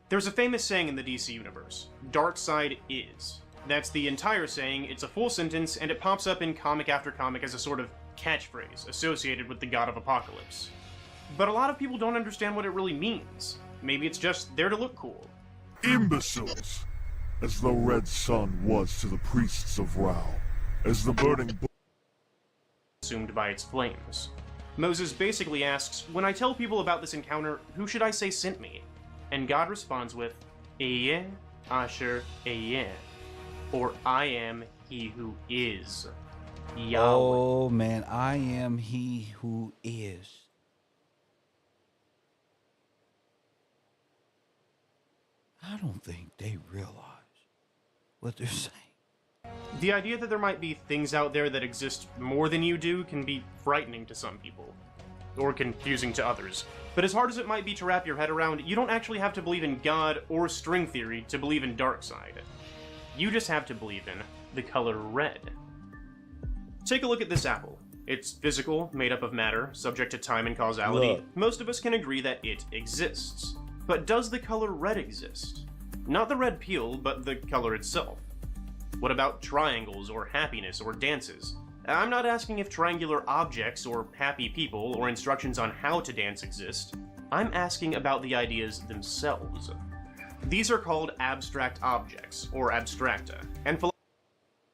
There's a famous saying in the DC universe, Darkseid is. That's the entire saying, it's a full sentence, and it pops up in comic after comic as a sort of catchphrase associated with the God of Apocalypse. But a lot of people don't understand what it really means. Maybe it's just there to look cool. Imbeciles! As the red sun was to the priests of Rao, as the burning bush Consumed by its flames. Moses basically asks, when I tell people about this encounter, who should I say sent me? And God responds with, Ehyeh Asher Ehyeh, or I am he who is. Yahweh. Oh man, I am he who is. I don't think they realize what they're saying. The idea that there might be things out there that exist more than you do can be frightening to some people, or confusing to others. But as hard as it might be to wrap your head around, you don't actually have to believe in God or string theory to believe in Darkseid. You just have to believe in the color red. Take a look at this apple. It's physical, made up of matter, subject to time and causality. Look. Most of us can agree that it exists. But does the color red exist? Not the red peel, but the color itself. What about triangles, or happiness, or dances? I'm not asking if triangular objects, or happy people, or instructions on how to dance exist. I'm asking about the ideas themselves. These are called abstract objects, or abstracta, and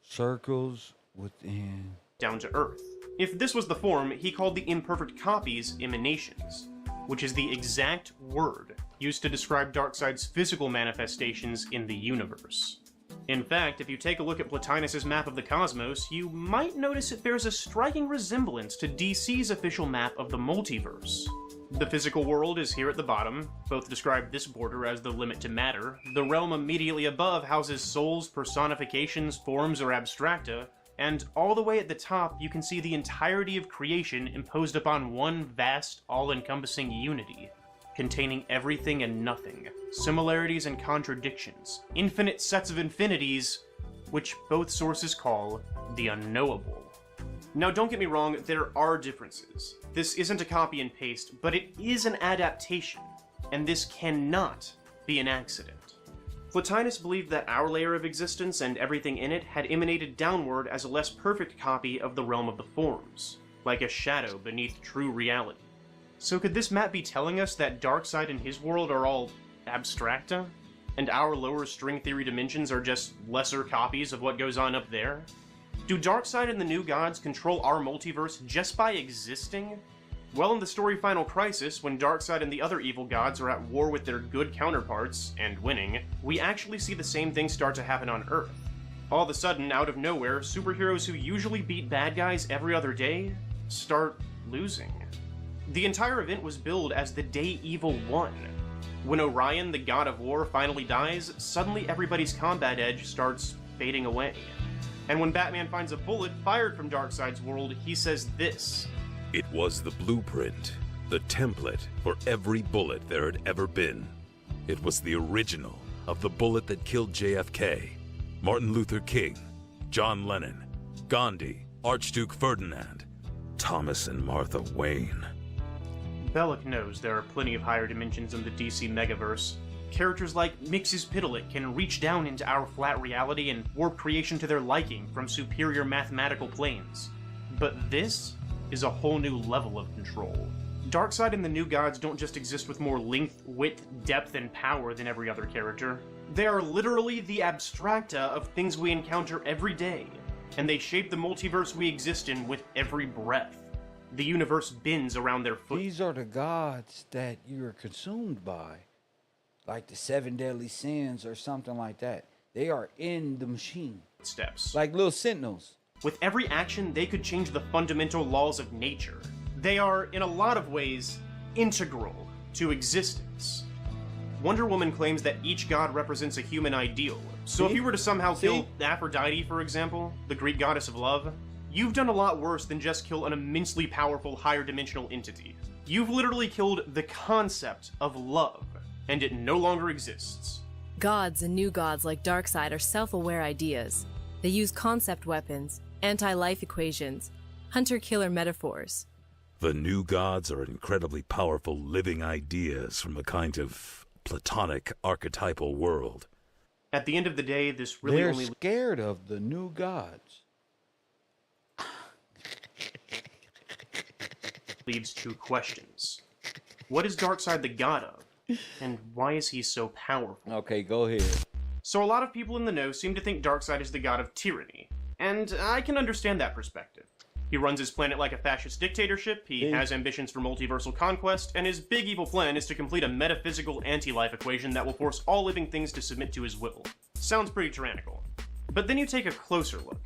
Circles within down to earth. If this was the form, he called the imperfect copies emanations, which is the exact word used to describe Darkseid's physical manifestations in the universe. In fact, if you take a look at Plotinus's map of the cosmos, you might notice it bears a striking resemblance to DC's official map of the multiverse. The physical world is here at the bottom. Both describe this border as the limit to matter. The realm immediately above houses souls, personifications, forms, or abstracta, and all the way at the top you can see the entirety of creation imposed upon one vast, all-encompassing unity, containing everything and nothing, similarities and contradictions, infinite sets of infinities, which both sources call the unknowable. Now don't get me wrong, there are differences. This isn't a copy and paste, but it is an adaptation, and this cannot be an accident. Plotinus believed that our layer of existence and everything in it had emanated downward as a less perfect copy of the realm of the forms, like a shadow beneath true reality. So could this map be telling us that Darkseid and his world are all abstracta, and our lower string theory dimensions are just lesser copies of what goes on up there? Do Darkseid and the New Gods control our multiverse just by existing? Well, in the story Final Crisis, when Darkseid and the other evil gods are at war with their good counterparts, and winning, we actually see the same thing start to happen on Earth. All of a sudden, out of nowhere, superheroes who usually beat bad guys every other day start losing. The entire event was billed as the day evil won. When Orion, the god of war, finally dies, suddenly everybody's combat edge starts fading away. And when Batman finds a bullet fired from Darkseid's world, he says this: It was the blueprint, the template for every bullet there had ever been. It was the original of the bullet that killed JFK, Martin Luther King, John Lennon, Gandhi, Archduke Ferdinand, Thomas and Martha Wayne. Belloc knows there are plenty of higher dimensions in the DC Megaverse. Characters like Mxyzptlk can reach down into our flat reality and warp creation to their liking from superior mathematical planes. But this is a whole new level of control. Darkseid and the New Gods don't just exist with more length, width, depth, and power than every other character. They are literally the abstracta of things we encounter every day, and they shape the multiverse we exist in with every breath. The universe bends around their foot. These are the gods that you're consumed by, like the 7 deadly sins or something like that. They are in the machine. Steps. Like little sentinels. With every action, they could change the fundamental laws of nature. They are, in a lot of ways, integral to existence. Wonder Woman claims that each god represents a human ideal. So if you were to somehow kill Aphrodite, for example, the Greek goddess of love, you've done a lot worse than just kill an immensely powerful higher dimensional entity. You've literally killed the concept of love, and it no longer exists. Gods and new gods like Darkseid are self-aware ideas. They use concept weapons, anti-life equations, hunter-killer metaphors. The new gods are incredibly powerful living ideas from a kind of platonic archetypal world. At the end of the day, this really They're only scared of the new gods. leaves two questions. What is Darkseid the god of? And why is he so powerful? Okay, go ahead. So a lot of people in the know seem to think Darkseid is the god of tyranny, and I can understand that perspective. He runs his planet like a fascist dictatorship, he has ambitions for multiversal conquest, and his big evil plan is to complete a metaphysical anti-life equation that will force all living things to submit to his will. Sounds pretty tyrannical. But then you take a closer look.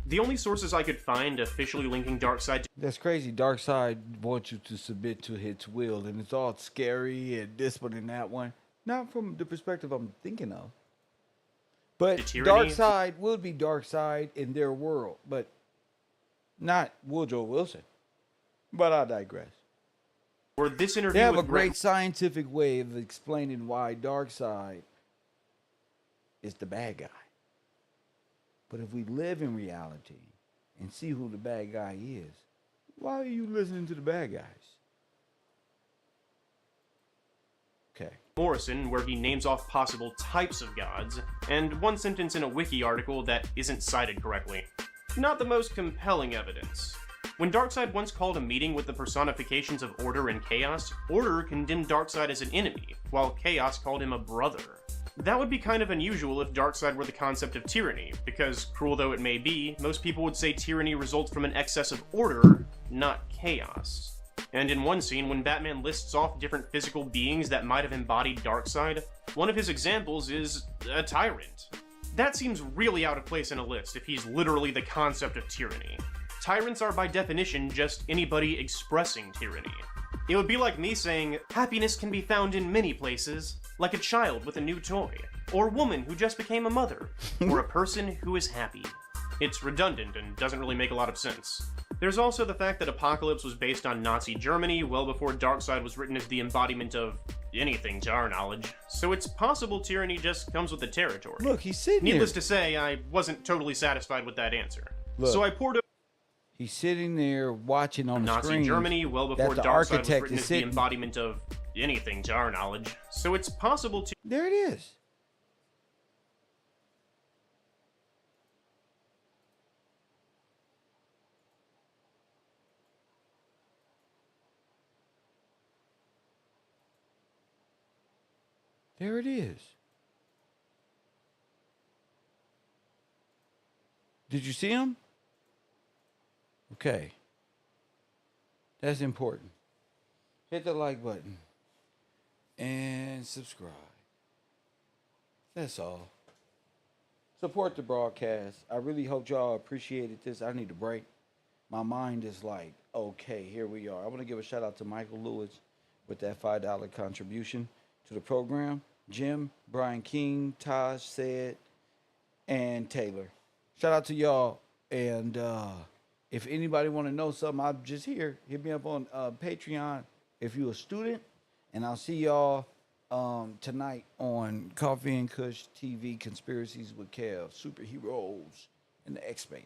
The only sources I could find officially linking Darkseid to That's crazy. Darkseid wants you to submit to his will, and it's all scary and this one and that one. Not from the perspective I'm thinking of. But tyranny. Darkseid would be Darkseid in their world, but not Woodrow Wilson. But I digress. or this interview They have with a great scientific way of explaining why Darkseid is the bad guy. But if we live in reality and see who the bad guy is, why are you listening to the bad guys? Okay. Morrison, where he names off possible types of gods, and one sentence in a wiki article that isn't cited correctly. Not the most compelling evidence. When Darkseid once called a meeting with the personifications of Order and Chaos, Order condemned Darkseid as an enemy, while Chaos called him a brother. That would be kind of unusual if Darkseid were the concept of tyranny, because, cruel though it may be, most people would say tyranny results from an excess of order, not chaos. And in one scene, when Batman lists off different physical beings that might have embodied Darkseid, one of his examples is a tyrant. That seems really out of place in a list if he's literally the concept of tyranny. Tyrants are by definition just anybody expressing tyranny. It would be like me saying, happiness can be found in many places, like a child with a new toy, or a woman who just became a mother, or a person who is happy. It's redundant and doesn't really make a lot of sense. There's also the fact that Apocalypse was based on Nazi Germany well before Darkseid was written as the embodiment of anything to our knowledge, so it's possible tyranny just comes with the territory. Look, he's sitting Needless there. to say, I wasn't totally satisfied with that answer. Look. So I poured over He's sitting there watching on the Nazi screen. Germany well before that the Darkseid was architect written is as the sitting. embodiment of anything to our knowledge, so it's possible to... There it is. There it is. Did you see him? Okay. That's important. Hit the like button. And subscribe. That's all. Support the broadcast. I really hope y'all appreciated this. I need a break. My mind is like, okay, here we are. I want to give a shout out to Michael Lewis with that $5 contribution to the program. Jim, Brian King, Taj, Said, and Taylor. Shout out to y'all. And if anybody want to know something, I'm just here. Hit me up on Patreon if you're a student. And I'll see y'all tonight on Coffee and Kush TV Conspiracies with Kev, Superheroes, and the X-Men.